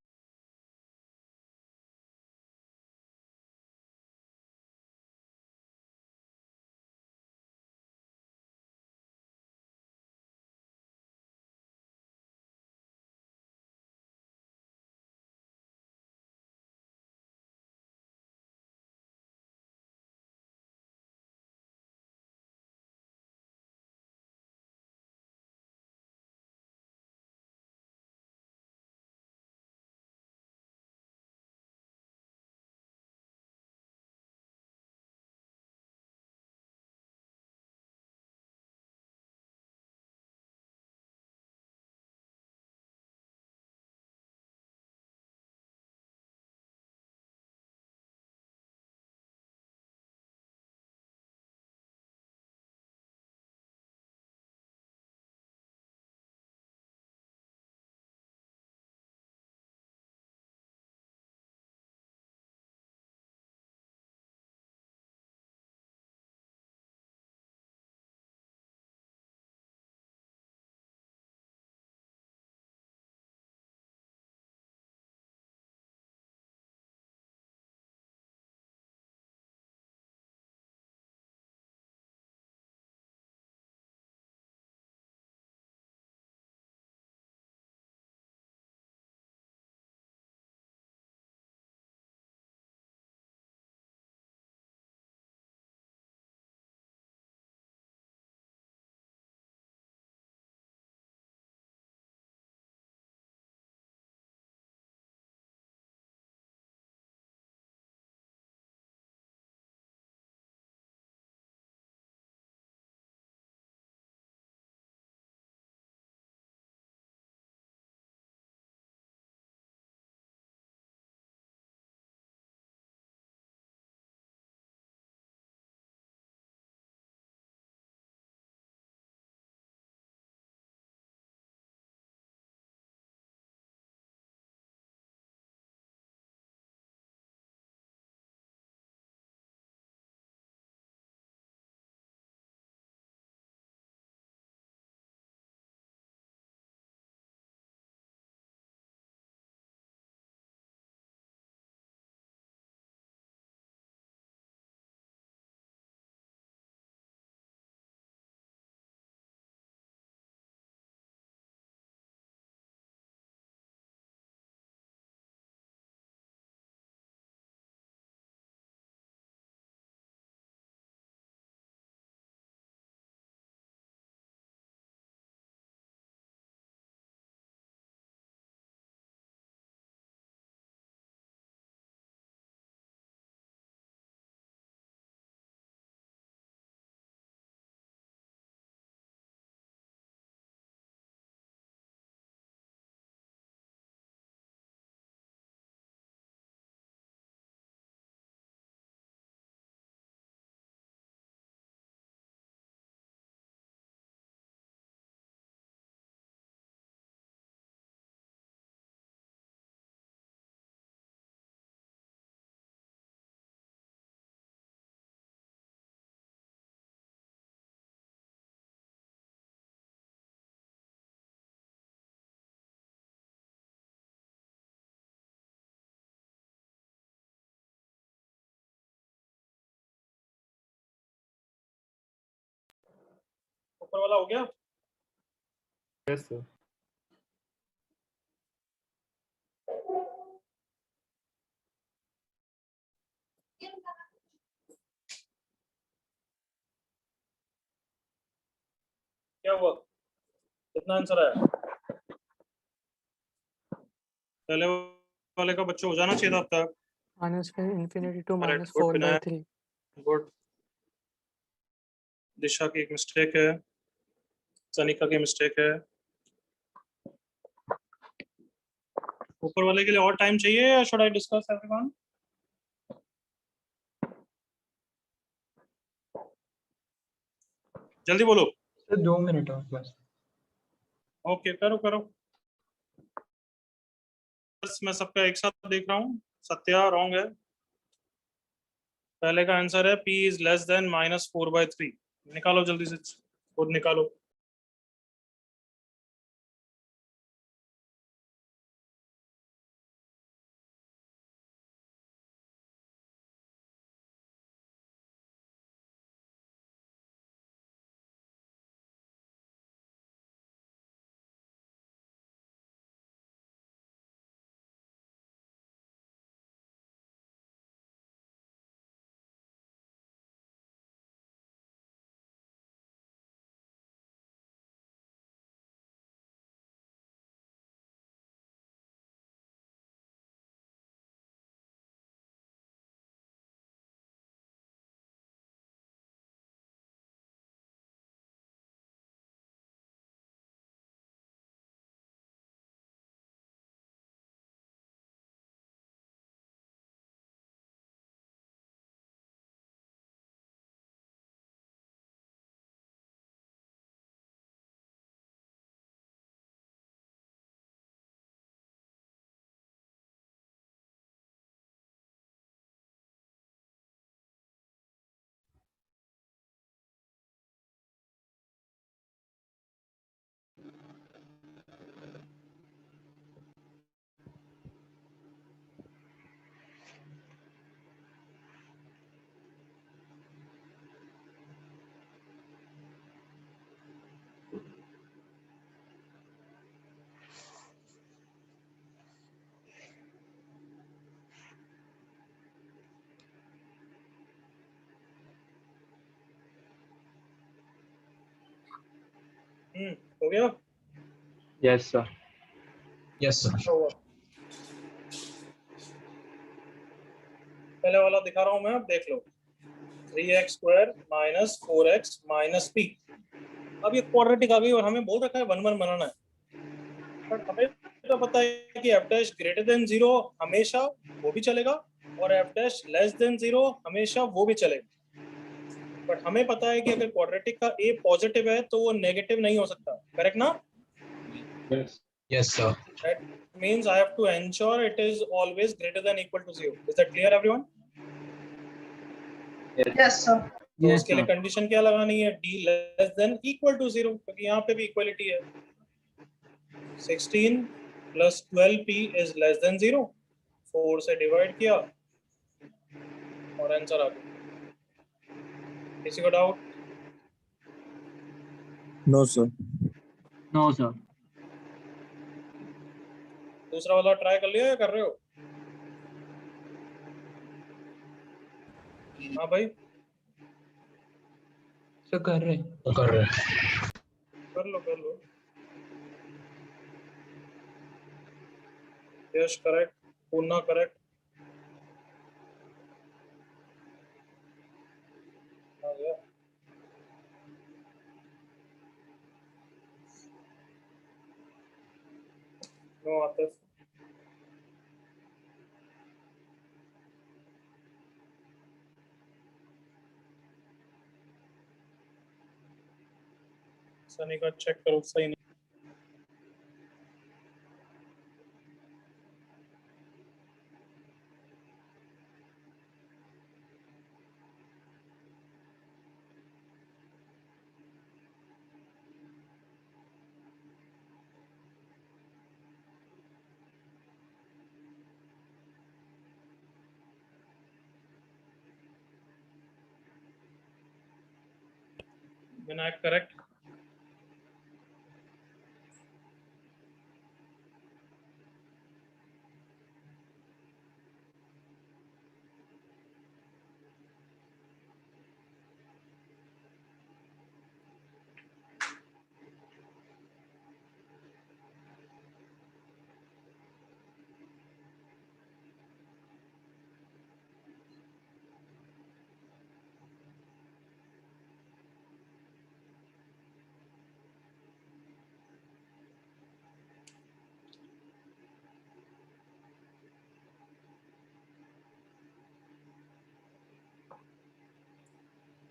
ऊपर वाला हो गया? Yes, sir. क्या हुआ? कितना आंसर आया? पहले वाले का बच्चों हो जाना चाहिए था अब तक। Minus infinity to Correct, minus good, 4/3। Good. दिशा की एक मिस्टेक है, सनिका की मिस्टेक है। ऊपर वाले के लिए और टाइम चाहिए या शुड आई डिस्कस एवरीवन? जल्दी बोलो। सर 2 मिनट और बस। ओके करो करो। बस मैं सबका एक साथ देख रहा हूँ। सत्या रॉन्ग है। पहले का आंसर है p इज लेस देन -4/3। निकालो जल्दी से, खुद निकालो। हो गया। Yes, sir. Yes, sir. पहले वाला दिखा रहा हूं मैं, अब देख लो। 3x² - 4x - p। अब ये क्वाड्रेटिक आ गई और हमें बोल रखा है 1 1 बनाना है, बट हमें तो पता है कि f डैश ग्रेटर देन 0 हमेशा वो भी चलेगा और f डैश लेस देन 0 हमेशा वो भी चलेगा। बट हमें पता है कि अगर क्वाड्रेटिक का a पॉजिटिव है तो वो नेगेटिव नहीं हो सकता, करेक्ट ना? Yes. Yes, sir. That means I have to ensure it is always greater than equal to 0. Is that clear everyone? Yes, sir. तो Yes, उसके लिए sir. कंडीशन क्या लगानी है? d less than equal to 0, क्योंकि यहाँ पे भी इक्वलिटी है। 16 + 12p इज लेस देन 0। 4 से डिवाइड किया और आंसर आ गया। किसी को doubt? No, sir. No, sir. दूसरा वाला ट्राई कर लिया या कर रहे हो? हाँ भाई सर कर रहे हैं। तो कर रहे हैं। कर लो कर लो। यश करेक्ट, पूर्णा करेक्ट। आ गया। नो आतिफ। सनी का चेक करो, सही नहीं। विनायक करेक्ट।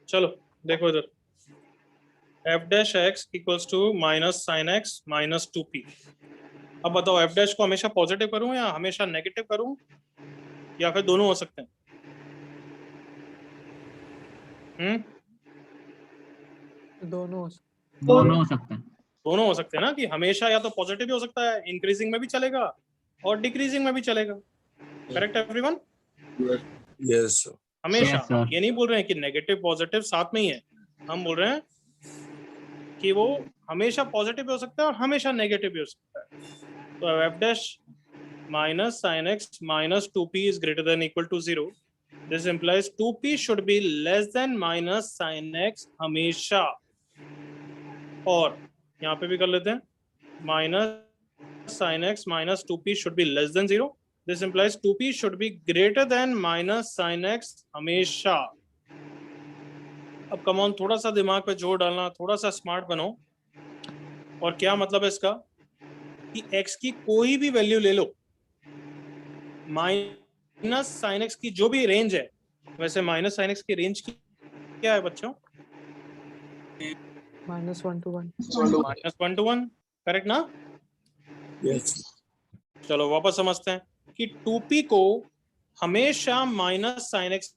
चलो देखो इधर। F dash x equals to minus sine x minus 2p। अब बताओ एफ डैश को हमेशा पॉजिटिव करूं या हमेशा नेगेटिव करूं या फिर दोनों हो सकते हैं? दोनों दोनों हो सकते हैं। दोनों हो सकते हैं ना, कि हमेशा या तो पॉजिटिव भी हो सकता है, इंक्रीजिंग में भी चलेगा और डिक्रीजिंग में भी चलेगा। Correct everyone? Yes, sir. हमेशा। Yes, sir. ये नहीं बोल रहे हैं कि नेगेटिव पॉजिटिव साथ में ही है, हम बोल रहे हैं कि वो हमेशा पॉजिटिव भी हो सकता है और हमेशा नेगेटिव भी हो सकता है। तो F dash minus sin x minus 2p is greater than equal to 0. This implies 2p should be less than minus sin x हमेशा। और यहाँ पे भी कर लेते हैं, minus sin x minus 2p should be less than 0. This implies 2p should be greater than minus sin x हमेशा। अब कमॉन थोड़ा सा दिमाग पे जोर डालना, थोड़ा सा स्मार्ट बनो। और क्या मतलब है इसका कि x की कोई भी वैल्यू ले लो, माइनस साइन एक्स की जो भी रेंज है, वैसे माइनस साइन एक्स की रेंज की क्या है बच्चों? -1 to 1। -1 to 1, करेक्ट ना? Yes. चलो वापस समझते हैं कि 2p को हमेशा माइनस साइन एक्स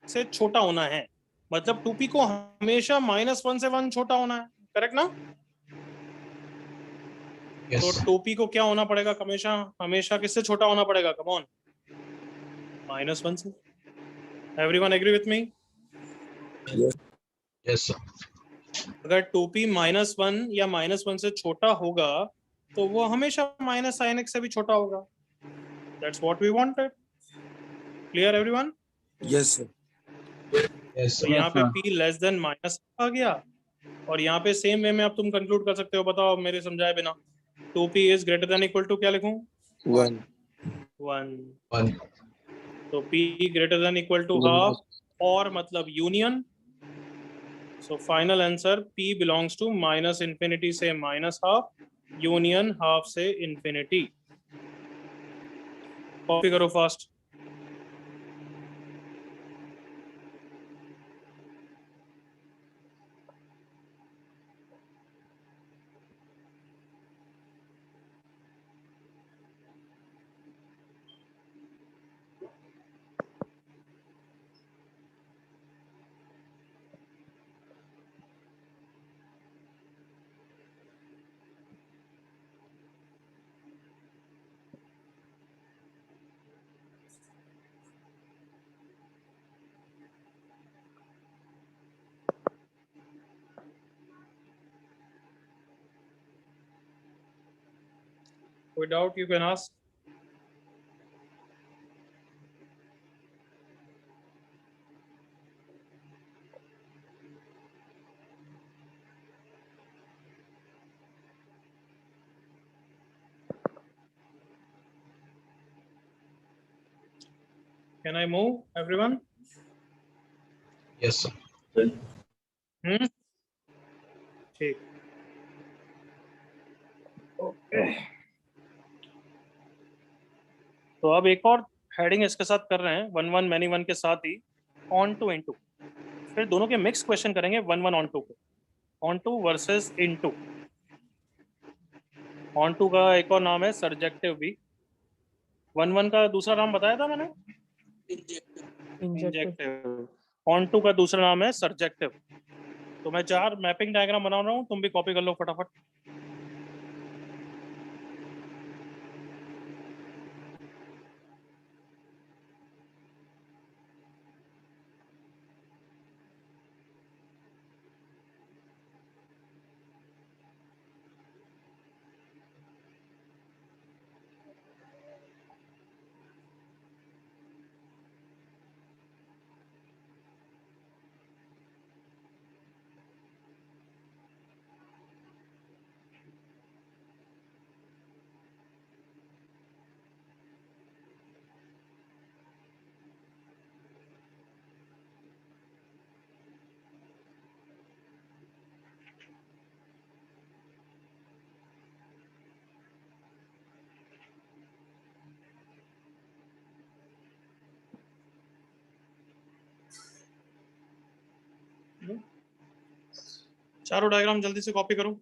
से छोटा होना है, मतलब 2p को हमेशा -1 से 1 छोटा होना है। करेक्ट ना? तो 2p को क्या होना पड़ेगा? हमेशा हमेशा किससे छोटा होना पड़ेगा? कम ऑन, -1 से। Everyone agree with me? Yes, sir. अगर 2p -1 या -1 से छोटा होगा तो वो हमेशा माइनस साइन एक्स से भी छोटा होगा। That's what we wanted. Clear everyone? Yes, sir. Yes, तो यहाँ पे p लेस देन माइनस आ गया, और यहाँ पे सेम वे में अब तुम कंक्लूड कर सकते हो। बताओ मेरे समझाए बिना, 2p is greater than equal to क्या लिखूं? 1. 1। तो p greater than equal to half, और मतलब union. So final answer p belongs to minus infinity से minus half, union half से infinity। कॉपी करो फास्ट। कोई doubt you can ask. Can I move everyone? Yes, sir. ठीक, okay. तो अब एक और हेडिंग इसके साथ कर रहे हैं, 1 1 मैनी 1 के साथ ही ऑन टू इनटू। फिर दोनों के मिक्स क्वेश्चन करेंगे 1 1 ऑन टू को, onto versus into. Onto का एक और नाम है सरजेक्टिव भी। 1 1 का दूसरा नाम बताया था मैंने, इंजेक्टिव। ऑन टू का दूसरा नाम है सरजेक्टिव। तो मैं 4 मैपिंग डायग्राम बना रहा हूँ, तुम भी कॉपी कर लो फटाफट। चारों डायग्राम जल्दी से कॉपी करो।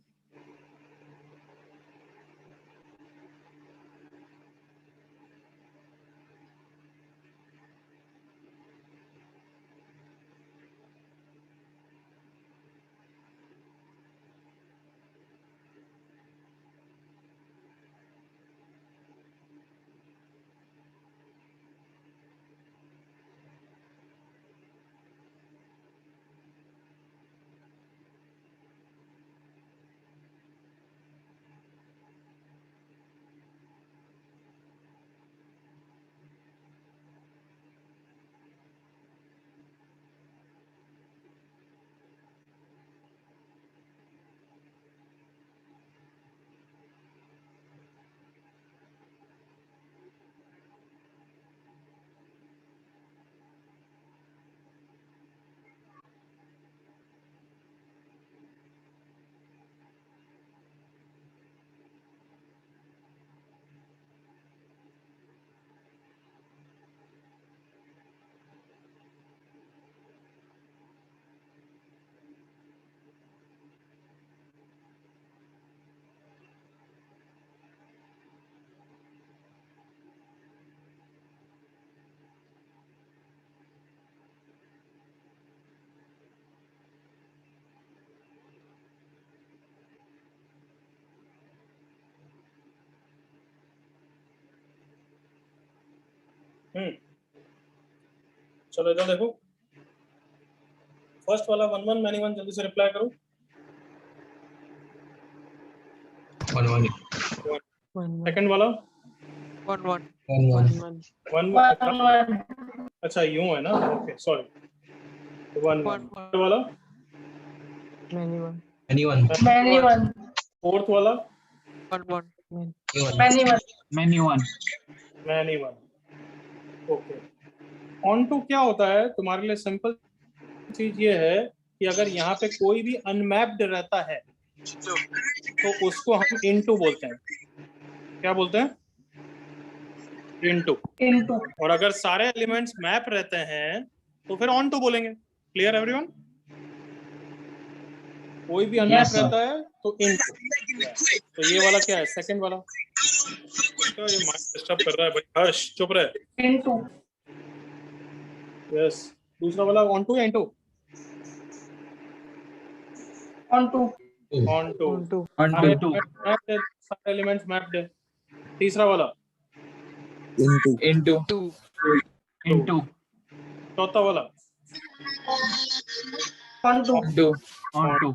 चलो इधर देखो, फर्स्ट वाला 1 1 मैनी 1 जल्दी से रिप्लाई करो। 1 1 1 सेकंड वाला 1 1 1 1 1 1 अच्छा यूं है ना, ओके सॉरी। 1 1 वाला many 1 anyone Many 1 फोर्थ वाला 1 1 Many 1 Many 1 many 1। Okay, onto क्या होता है तुम्हारे लिए? सिंपल चीज ये है कि अगर यहाँ पे कोई भी अनमैप्ड रहता है तो उसको हम इनटू बोलते हैं। क्या बोलते हैं? इनटू। into और अगर सारे एलिमेंट्स मैप रहते हैं तो फिर ऑन टू बोलेंगे। Clear everyone? कोई भी अनमैप Yes, sir. रहता है तो इनटू। तो ये वाला क्या है? सेकंड वाला। तो ये माइक डिस्टर्ब कर रहा है भाई, हर्ष चुप रहे। into यस, दूसरा वाला ऑन टू या into? onto onto. on 2 सारे एलिमेंट्स मैप्ड है। तीसरा वाला Into. into चौथा वाला onto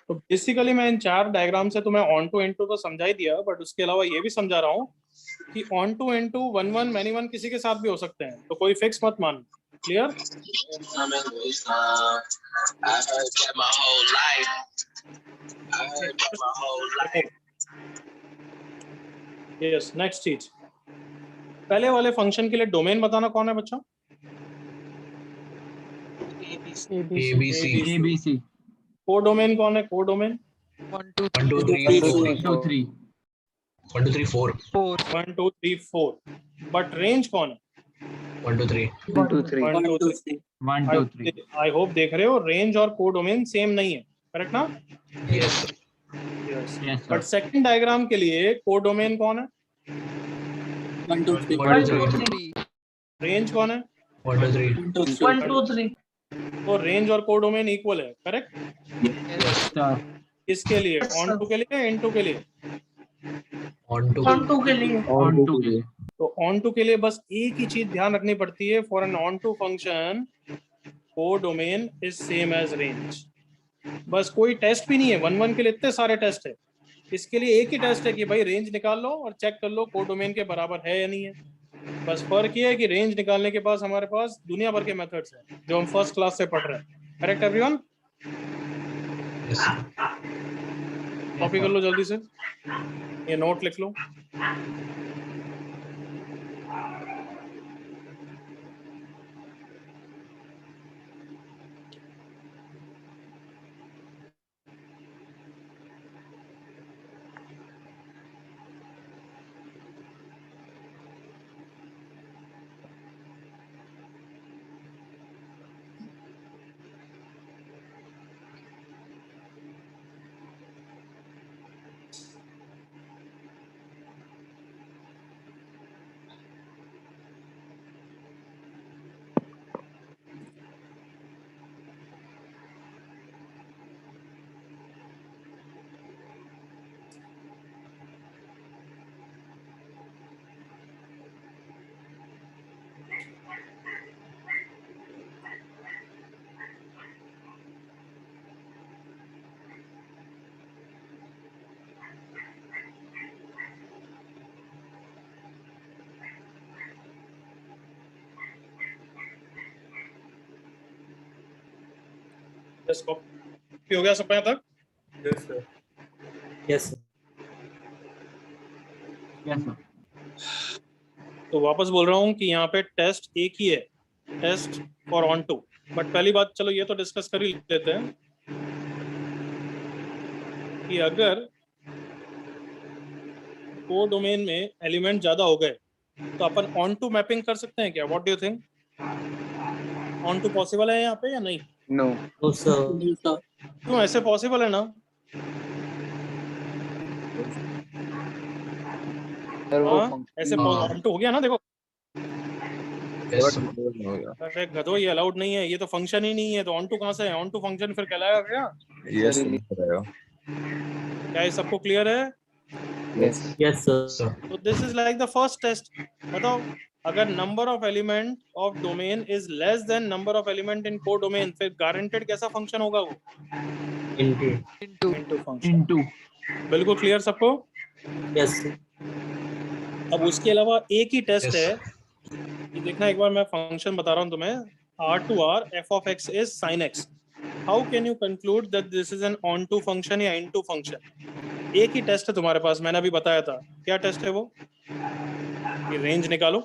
तो बेसिकली मैं इन चार डायग्राम से तुम्हें ऑन टू इनटू तो समझा ही दिया, बट उसके अलावा ये भी समझा रहा हूँ कि ऑन टू इनटू 1 1 मैनी 1 किसी के साथ भी हो सकते हैं, तो कोई फिक्स मत मान। क्लियर? यस, नेक्स्ट चीज, पहले वाले फंक्शन के लिए डोमेन बताना कौन है बच्चों? ABC को डोमेन कौन है? को डोमेन 1 2 1 2 3 4 1 2 3 4 1 2 3 4। बट रेंज कौन है? 1 2 3 1 2 3। आई होप देख रहे हो, रेंज और को डोमेन सेम नहीं है, करेक्ट ना? yes sir. Yes. But second diagram के लिए को डोमेन कौन है? 1 2 3 रेंज कौन है? 1 2 3 1 2 3 तो रेंज और को डोमेन इक्वल है, करेक्ट? इसके लिए ऑन टू के लिए, इन टू के लिए? on to onto के लिए तो ऑन टू के लिए बस एक ही चीज ध्यान रखनी पड़ती है, for an onto function को domain is same as range. बस कोई टेस्ट भी नहीं है, 1 1 के लिए इतने सारे टेस्ट है, इसके लिए एक ही टेस्ट है कि भाई रेंज निकाल लो और चेक कर लो को डोमेन के बराबर है या नहीं है। बस फर्क ये है कि रेंज निकालने के पास हमारे पास दुनिया भर के मेथड्स हैं जो हम फर्स्ट क्लास से पढ़ रहे हैं। Correct everyone? yes sir. Copy कर लो जल्दी से, ये नोट लिख लो। यस कॉपी हो गया सब यहाँ तक? Yes, sir. Yes, sir. Yes, sir. तो वापस बोल रहा हूँ कि यहाँ पे टेस्ट एक ही है, test for onto. But पहली बात चलो ये तो डिस्कस कर ही लेते हैं कि अगर को डोमेन में एलिमेंट ज्यादा हो गए तो अपन ऑन टू मैपिंग कर सकते हैं क्या? What do you think? Onto possible है यहाँ पे या नहीं? No. No, sir. No, sir. क्यों, ऐसे पॉसिबल है ना? Sir, वो हाँ, function ऐसे नहीं हाँ। ऑन टू हो गया ना? देखो Yes, sir. अरे गधो, ये अलाउड नहीं है, ये तो फंक्शन ही नहीं है, तो ऑन टू कहाँ से है? ऑन टू फंक्शन फिर कहलाएगा क्या? Yes, Sir, sir. क्या ये सबको क्लियर है? Yes. Yes, sir. Sir. तो this is like the first test. बताओ, अगर number of element of domain is less than number of element in codomain, फिर गारंटेड कैसा फंक्शन होगा वो? Into. Into function. Into. बिल्कुल clear सबको? Yes, sir. अब उसके अलावा एक ही टेस्ट Yes, है, sir. ये देखना एक बार, मैं फंक्शन बता रहा हूँ तुम्हें। r to r f of x is sin x. How can you conclude that this is an on to function या into function? एक ही टेस्ट है तुम्हारे पास, मैंने अभी बताया था। क्या टेस्ट है वो? ये रेंज निकालो,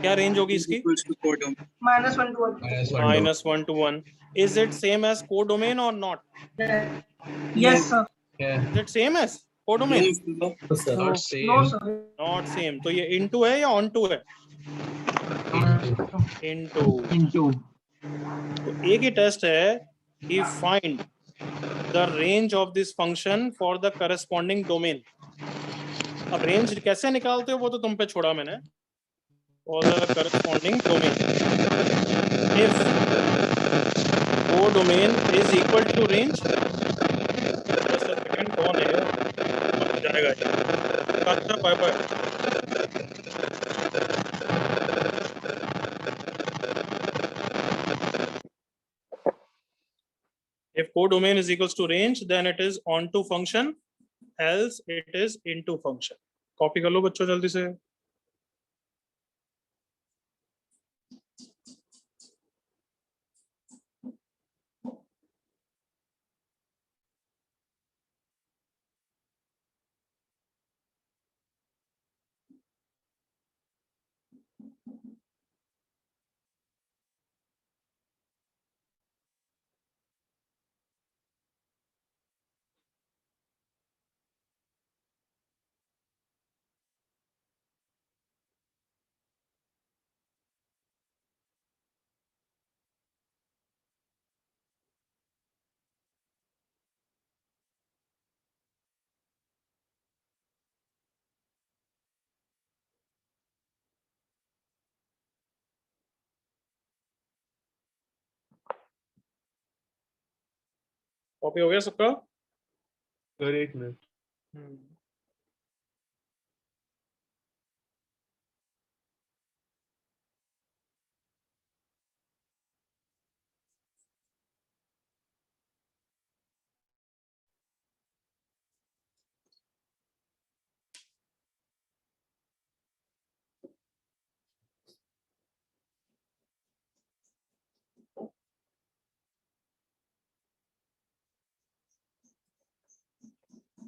क्या रेंज होगी इसकी? Equals to codon. -1 to 1. -1 to -1 to 1। Is it same as codomain or not? Yes, sir. Yeah. Is it same as No, codomain? sir. No, sir. Not No, same. sir. Not same। तो ये into है या onto है? Into। Into. तो एक ही test है कि find the range of this function for the corresponding domain। अब रेंज कैसे निकालते हो वो तो तुम पे छोड़ा मैंने। For the corresponding domain, if codomain is equal to range, just a second, कौन है ये? मर जाएगा ये। अच्छा, bye bye. If codomain is equals to range, then it is onto function, else it is into function। Copy कर लो बच्चों जल्दी से। कॉपी हो गया सबका? Sir, एक मिनट। हम्म।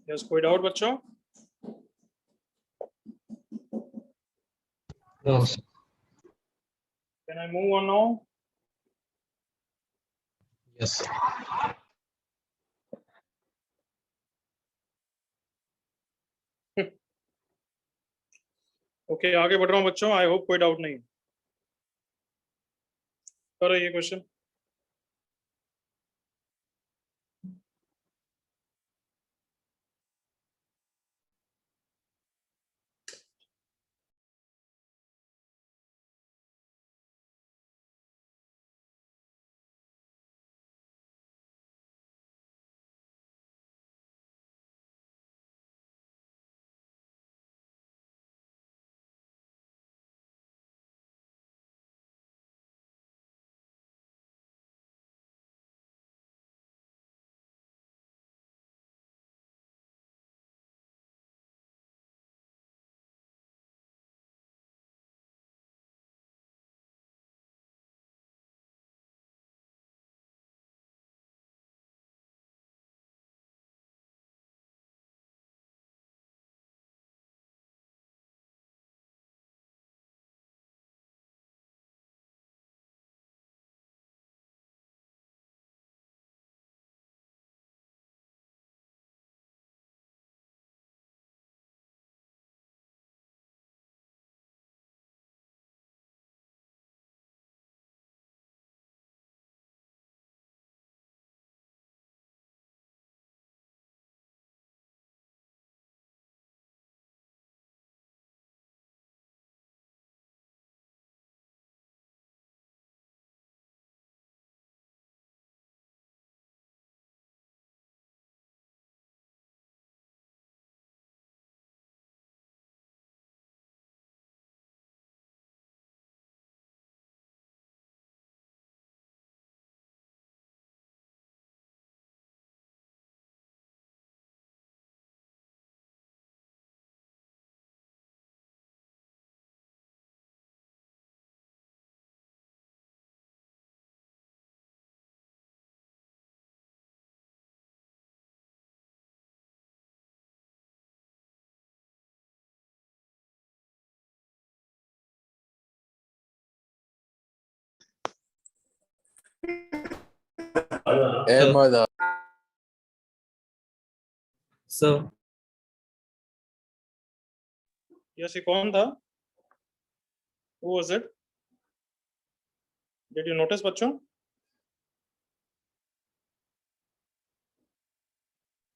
यस, कोई डाउट बच्चों? No, sir. Can I move on now? Yes, sir. Okay, आगे बढ़ रहा हूँ बच्चों। आई होप कोई डाउट नहीं। करो ये क्वेश्चन। Ahmad. Sir. यस, ये कौन था? Who was it? Did you notice, बच्चों?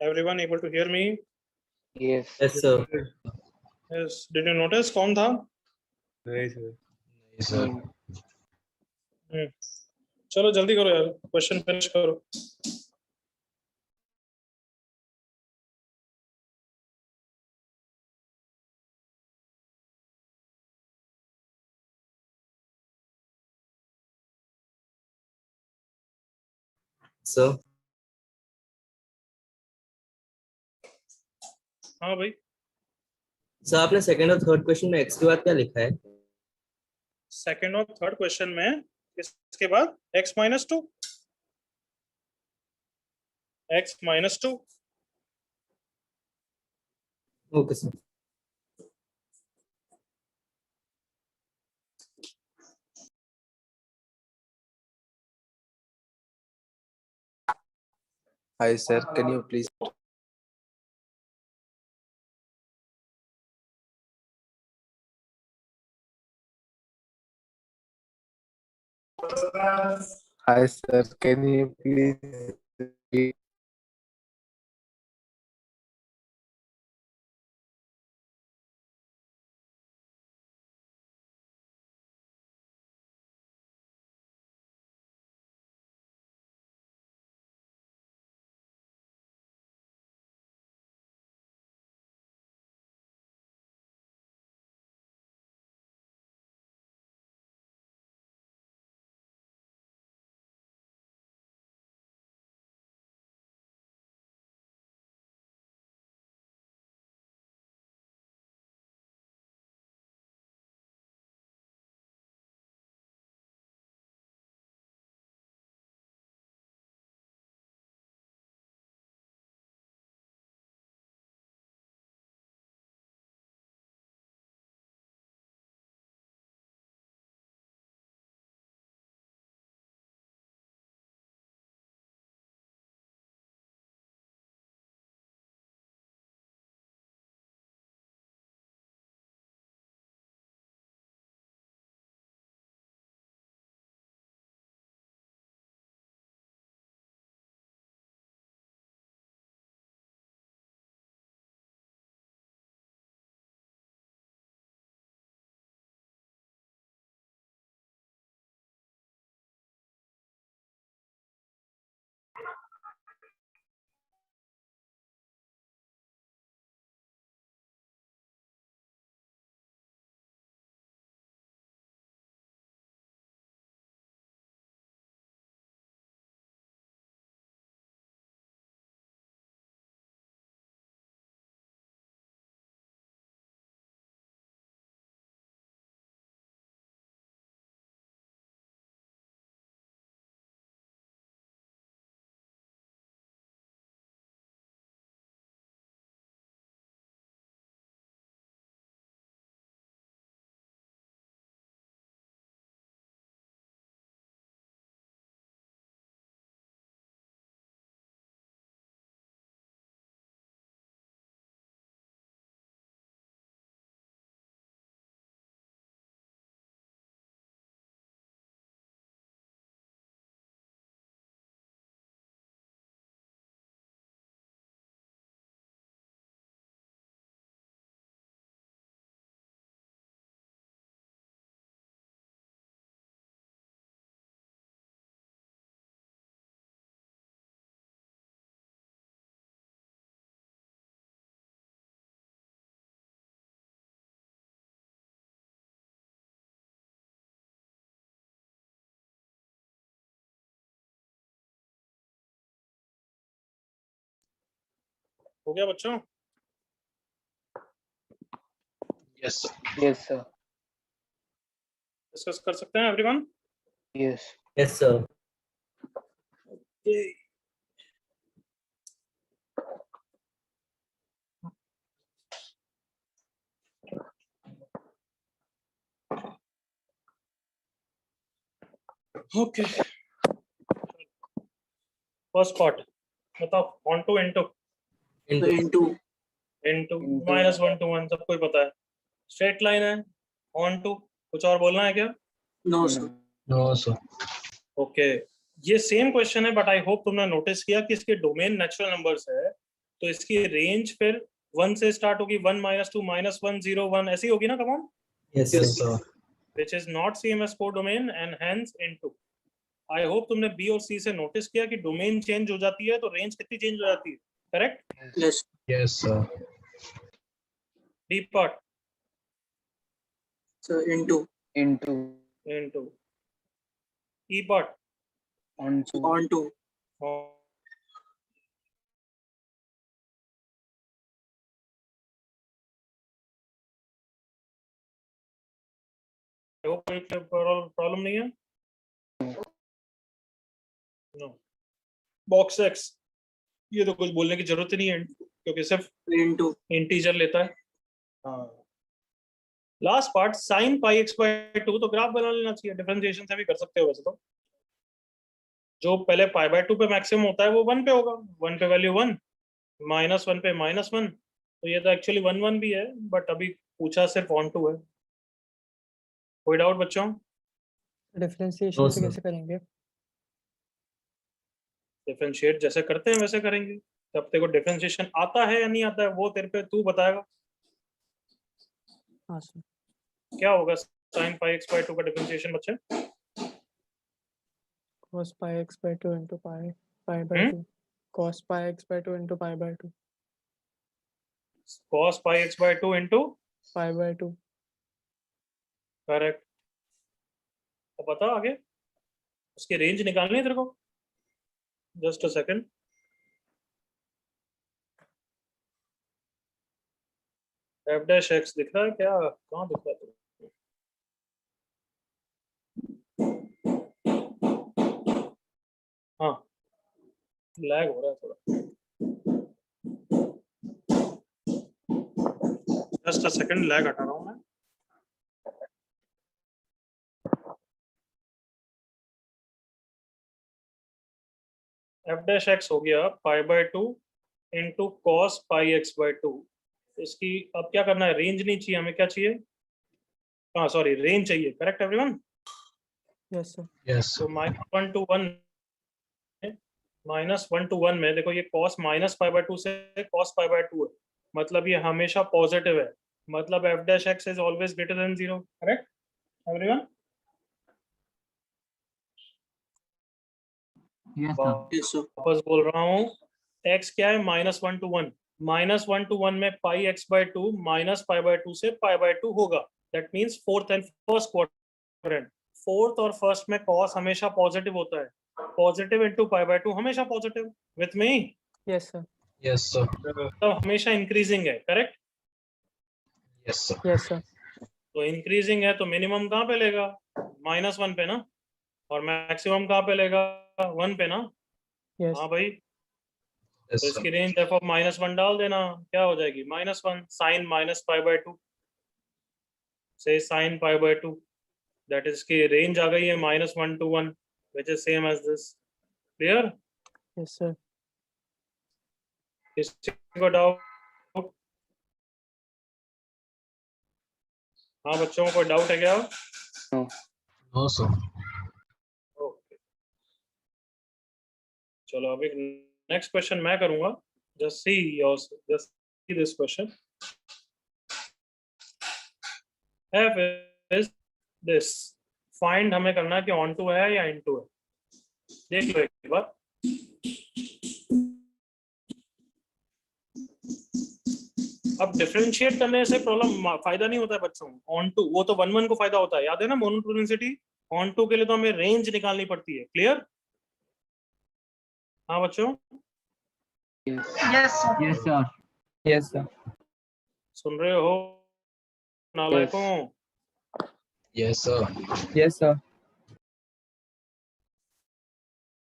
Everyone able to hear me? Yes. Yes, sir. Yes. Did you notice कौन था? नहीं sir. sir. चलो जल्दी करो यार, क्वेश्चन फिनिश करो. Sir. हाँ भाई. सर आपने सेकंड और थर्ड क्वेश्चन में x के बाद क्या लिखा है? सेकंड और थर्ड क्वेश्चन में इसके बाद x minus 2. x minus 2. Okay sir. Hi sir, can you please? Hi sir, can you please repeat? हो गया बच्चों? Yes. Yes, sir. डिस्कस कर सकते हैं everyone? Yes. Yes, sir. Okay. First part बताओ, onto into Into. Into. Into -1 to 1 सबको ही पता है, स्ट्रेट लाइन है, ऑन टू, कुछ और बोलना है क्या? No, sir. No, sir. Okay ये सेम क्वेश्चन है, बट आई होप तुमने नोटिस किया कि इसके डोमेन नेचुरल नंबर्स है, तो इसकी रेंज फिर 1 से स्टार्ट होगी, 1 -2 -1 0 1 ऐसी होगी ना, कम on, Yes, Yes, sir. sir. which is not same as codomain and hence into. I hope तुमने बी और सी से नोटिस किया कि डोमेन चेंज हो जाती है तो रेंज कितनी चेंज हो जाती है, correct? Yes. Yes, sir. D part So into. into इनटू, ई पार्ट onto Onto. कोई प्रॉब्लम नहीं है? नो। बॉक्स एक्स ये तो कुछ बोलने की जरूरत ही नहीं है क्योंकि सिर्फ Into. इंटीजर लेता है। हाँ, last part sin pi x by 2 तो ग्राफ बना लेना चाहिए, डिफरेंशिएशन से भी कर सकते हो वैसे तो। जो पहले पाई बाय 2 पे मैक्सिमम होता है वो 1 पे होगा, 1 पे वैल्यू 1, -1 पे -1, तो ये तो एक्चुअली 1 1 भी है, बट अभी पूछा सिर्फ ऑन टू है। कोई डाउट बच्चों? डिफरेंशिएशन No, से sir. कैसे करेंगे? डिफरेंशिएट जैसे करते हैं वैसे करेंगे। जब तेरे को डिफरेंशिएशन आता है या नहीं आता है वो तेरे पे तू बताएगा। हाँ सर। क्या होगा sin पाई x by 2 का डिफरेंशिएशन बच्चे? cos pi x by 2 into pi by 2 cos pi x by 2 into pi by 2 cos pi x by 2 into pi by 2 correct. तो बता आगे उसकी रेंज निकालनी है तेरे को, just a second. f dash x दिख रहा है क्या? कहाँ दिख रहा है? हाँ लैग हो रहा है थोड़ा, जस्ट अ सेकंड, लैग हटा रहा हूँ मैं। f dash x हो गया pi by 2 into cos pi x by 2। इसकी अब क्या करना है, रेंज नहीं चाहिए हमें, क्या चाहिए? हाँ सॉरी, रेंज चाहिए, correct everyone? yes sir Yes, sir. तो -1 to 1 -1 to 1 में देखो ये cos -पाई बाय 2 से cos पाई बाय 2 है, मतलब ये हमेशा पॉजिटिव है, मतलब f dash x is always greater than 0, correct everyone? Yes, sir. Yes, sir. वापस बोल रहा हूँ, x क्या है? -1 to 1, -1 to 1 में पाई x by 2 पाई बाय 2 से पाई बाय 2 होगा, that means fourth and first quadrant. Fourth और फर्स्ट में cos हमेशा पॉजिटिव होता है, पॉजिटिव इनटू पाई बाय 2 हमेशा positive, with me? yes sir Yes, sir. तब हमेशा इंक्रीजिंग है, correct? Yes, sir. yes sir तो इंक्रीजिंग है तो मिनिमम कहाँ पे लेगा? -1 पे ना, और मैक्सिमम कहाँ पे लेगा? 1 पे ना। yes हाँ भाई, Yes, तो sir. इसकी रेंज f -1 डाल देना, क्या हो जाएगी? -1 sin पाई बाय 2 से sin pi by 2, that is की रेंज आ गई है -1 to 1, which is same as this. Clear? yes sir किसी को डाउट? हाँ बच्चों को कोई डाउट है क्या? No, sir. ओके चलो अभी नेक्स्ट क्वेश्चन मैं करूंगा, just see this question. f is this, find हमें करना है कि ऑन टू है या इन टू है। देख लो एक बार, अब डिफरेंशिएट करने से प्रॉब्लम फायदा नहीं होता है बच्चों, ऑन टू वो तो 1 1 को फायदा होता है, याद है ना मोनोटोनिसिटी। ऑन टू के लिए तो हमें रेंज निकालनी पड़ती है, क्लियर? हाँ बच्चों Yes, sir. Yes, sir. yes sir सुन रहे हो नालायकों? Yes, sir. yes sir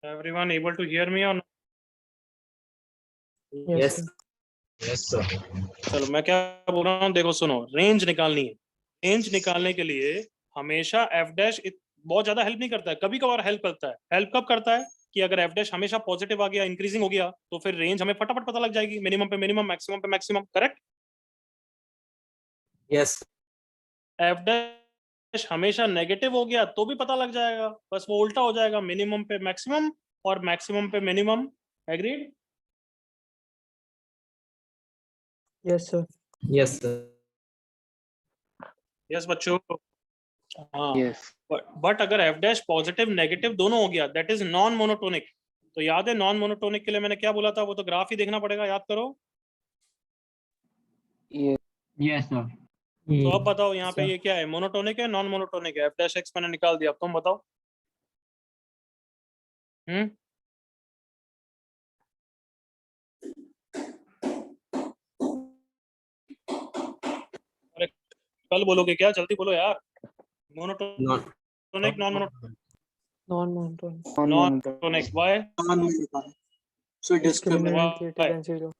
Everyone able to hear me or not? yes Yes. sir Yes, sir. चलो मैं क्या बोल रहा हूँ, देखो सुनो, रेंज निकालनी है। रेंज निकालने के लिए हमेशा f डैश बहुत ज्यादा हेल्प नहीं करता है, कभी कभार हेल्प करता है। हेल्प कब करता है? कि अगर एफ डैश हमेशा पॉजिटिव आ गया, इंक्रीजिंग हो गया, तो फिर रेंज हमें फटाफट पता लग जाएगी, मिनिमम पे मिनिमम, मैक्सिमम पे maximum, correct? Yes. F dash हमेशा नेगेटिव हो गया तो भी पता लग जाएगा, बस वो उल्टा हो जाएगा, मिनिमम पे मैक्सिमम और मैक्सिमम पे minimum. Agreed? Yes, sir. Yes, sir. Yes बच्चों। हाँ, Yes. बट अगर एफ डैश पॉजिटिव नेगेटिव दोनों हो गया, दैट इज नॉन मोनोटोनिक। तो याद है नॉन मोनोटोनिक के लिए मैंने क्या बोला था, वो तो ग्राफ ही देखना पड़ेगा, याद करो। Yes. Yes, sir. तो अब बताओ यहाँ पे ये क्या है, मोनोटोनिक है नॉन मोनोटोनिक है? एफ डैश एक्स मैंने निकाल दिया, अब तुम बताओ। अरे कल बोलोगे क्या, जल्दी बोलो यार। Monotonic Not. Non monotonic? Non-monotone. Non monotonic, why? Non-monotonic. So discriminant. Discriminant greater Why? than 0.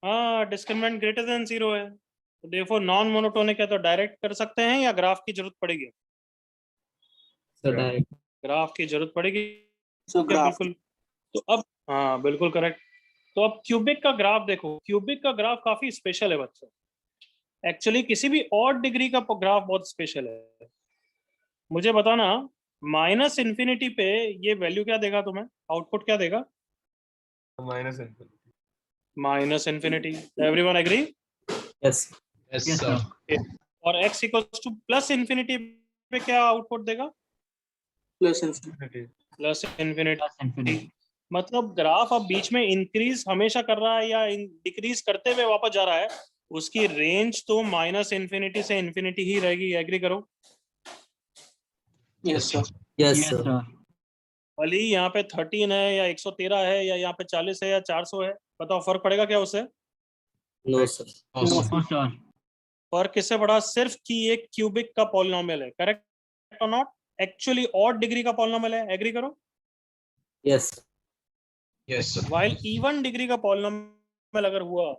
हाँ, डिस्क्रिमिनेंट ग्रेटर देन 0 है, तो देखो नॉन मोनोटोनिक है तो डायरेक्ट कर सकते हैं या ग्राफ की जरूरत पड़ेगी? So direct. ग्राफ की जरूरत पड़ेगी। So क्या graph. बिल्कुल। तो अब हाँ बिल्कुल करेक्ट। तो अब क्यूबिक का ग्राफ देखो, क्यूबिक का ग्राफ काफी स्पेशल है बच्चों। एक्चुअली किसी भी और डिग्री का ग्राफ बहुत स्पेशल है। मुझे बताना माइनस इन्फिनिटी पे ये वैल्यू क्या देगा तुम्हें, आउटपुट क्या देगा? Minus infinity. Everyone agree? Yes. Yes, sir. और x equals to plus infinity पे क्या आउटपुट देगा? Plus infinity. Plus infinity. Plus infinity. मतलब ग्राफ अब बीच में इंक्रीज हमेशा कर रहा है या डिक्रीज करते हुए वापस जा रहा है, उसकी रेंज तो माइनस इन्फिनिटी से इन्फिनिटी ही रहेगी। एग्री करो? Yes, sir. Yes, Yes, sir. sir. भले ही यहाँ पे 13 है या 113 है या यहाँ पे 40 है या 400 है, बताओ फर्क पड़ेगा क्या उससे? No, sir. No, sir. फर्क किससे पड़ा? सिर्फ कि एक क्यूबिक का पॉलिनोमियल है, करेक्ट और नॉट? एक्चुअली ऑड डिग्री का पॉलिनोमियल है। एग्री करो? Yes. Yes, sir. While even degree का पॉलिनोमियल अगर हुआ,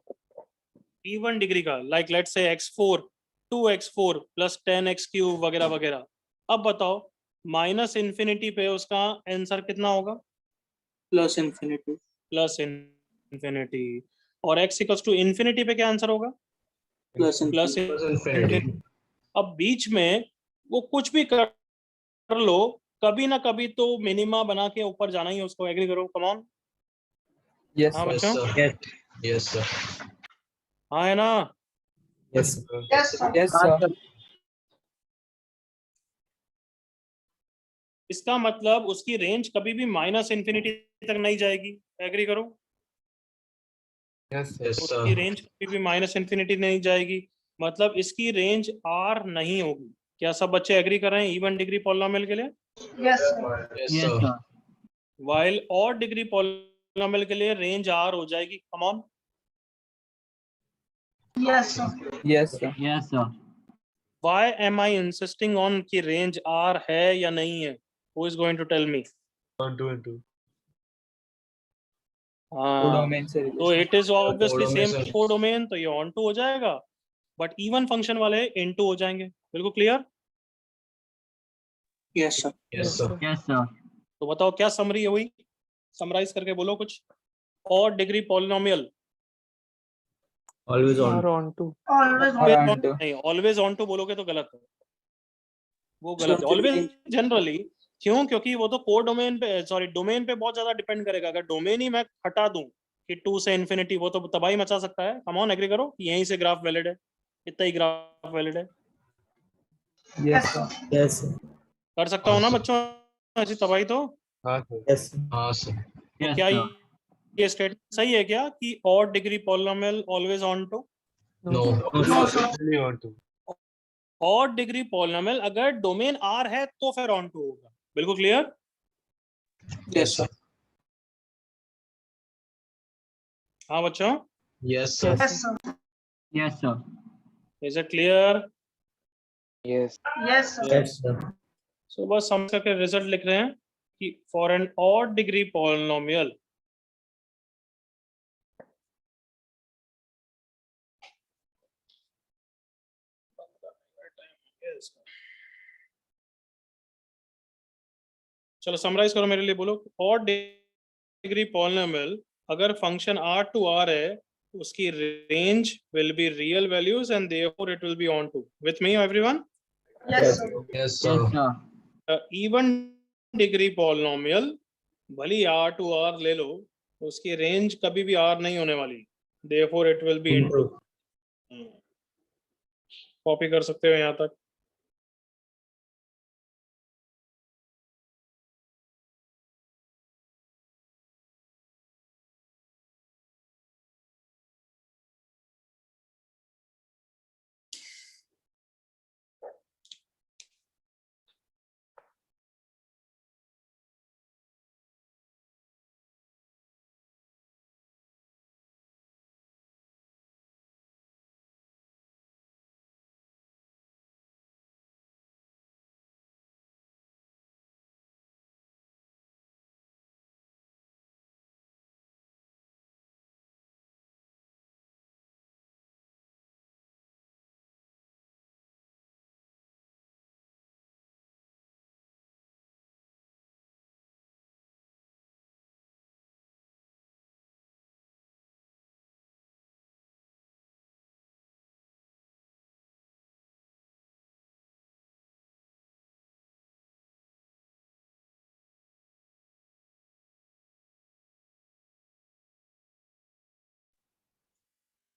इवन डिग्री का, like let's say x4 2x4 plus 10x cube वगैरह वगैरह, अब बताओ माइनस इन्फिनिटी पे उसका आंसर कितना होगा? Plus infinity. Plus infinity. और x इक्वल्स टू इन्फिनिटी पे क्या आंसर होगा? Plus plus infinity. Plus infinity. अब बीच में वो कुछ भी कर लो, कभी ना कभी तो मिनिमा बना के ऊपर जाना ही है उसको। एग्री करो? कम ऑन। Yes. हाँ Yes, बच्चों, sir. Yes. Yes, sir. हाँ है ना? Yes. Yes, sir. Yes, sir. इसका मतलब उसकी रेंज कभी भी माइनस इन्फिनिटी तक नहीं जाएगी। एग्री करो? Yes, उसकी sir. रेंज कभी भी माइनस इन्फिनिटी नहीं जाएगी, मतलब इसकी रेंज आर नहीं होगी। क्या सब बच्चे एग्री कर रहे हैं इवन डिग्री पॉलिनोमियल के लिए? Yes, sir. Yes, Yes, sir. sir. While odd degree polynomial के लिए रेंज आर हो जाएगी। Come on. Yes, sir. Yes, sir. Yes, sir. Why am I insisting on कि रेंज आर है या नहीं है? Who is going to tell me? हाँ, Codomain से तो it is obviously codomain same से। कोडोमेन, तो ये ऑन टू हो जाएगा, बट इवन फंक्शन वाले इनटू हो जाएंगे। बिल्कुल clear? Yes, sir. Yes, sir. Yes, sir. तो बताओ क्या समरी हुई, समराइज करके बोलो कुछ। और degree polynomial Always on. Are on to. Always Or on. on to. नहीं, ऑलवेज ऑन टू बोलोगे तो गलत है, वो गलत है। So, ऑलवेज जनरली क्यों? क्योंकि वो तो कोर डोमेन पे, सॉरी डोमेन पे बहुत ज्यादा डिपेंड करेगा। अगर डोमेन ही मैं हटा दूं कि 2 से इन्फिनिटी, वो तो तबाही मचा सकता है। कम ऑन, एग्री करो कि यहीं से ग्राफ वैलिड है, इतना ही ग्राफ वैलिड है। Yes, sir. Yes. Sir. कर सकता हूँ ना बच्चों ऐसी तबाही? तो Yes. Sir. हाँ, sir. तो Yes, क्या sir. ये स्टेटमेंट सही है क्या कि और degree polynomial always onto? No. No, sir. और डिग्री पॉलिनोमियल अगर डोमेन आर है तो फिर ऑन टू होगा। बिल्कुल क्लियर? Yes, sir. हाँ बच्चों, Yes, sir. Yes, sir. Yes, sir. Is it clear? Yes. Yes, sir. Yes, sir. So बस हम करके रिजल्ट लिख रहे हैं कि for an odd degree polynomial चलो समराइज करो मेरे लिए, बोलो। ऑड डिग्री पॉलिनोमियल अगर फंक्शन R to R है, उसकी range will be real values and therefore it will be onto. With me everyone? Yes, sir. Yes, sir. Even degree polynomial भले ही R to R ले लो, उसकी range कभी भी R नहीं होने वाली, therefore it will B into. Copy कर सकते हो यहाँ तक।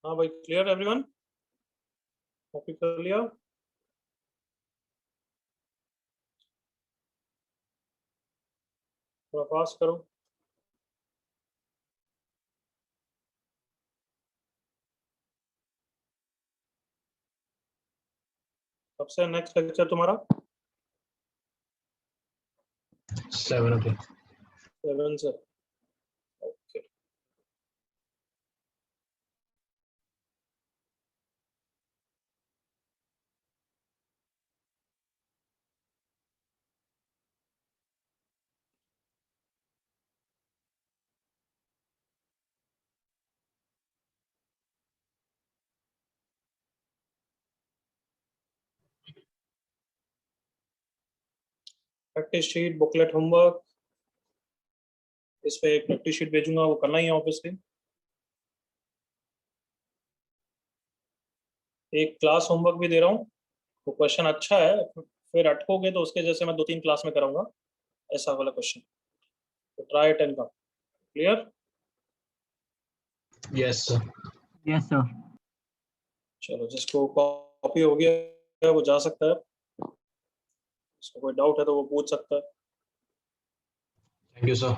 हाँ भाई, क्लियर एवरीवन? कॉपी कर लिया? थोड़ा फास्ट करो। कब से नेक्स्ट लेक्चर तुम्हारा? 7 o'clock. 7 से। Okay. Practice sheet, booklet, homework, इस पे एक प्रैक्टिस शीट भेजूंगा, वो करना ही है ऑब्वियसली। एक क्लास होमवर्क भी दे रहा हूँ, वो क्वेश्चन अच्छा है, फिर अटकोगे तो उसके जैसे मैं 2-3 क्लास में कराऊंगा, ऐसा वाला क्वेश्चन, तो try it and come. Clear? Yes, sir. Yes, sir. चलो, जिसको कॉपी हो गया वो जा सकता है, उसको कोई डाउट है तो वो पूछ सकता है। Thank you, sir.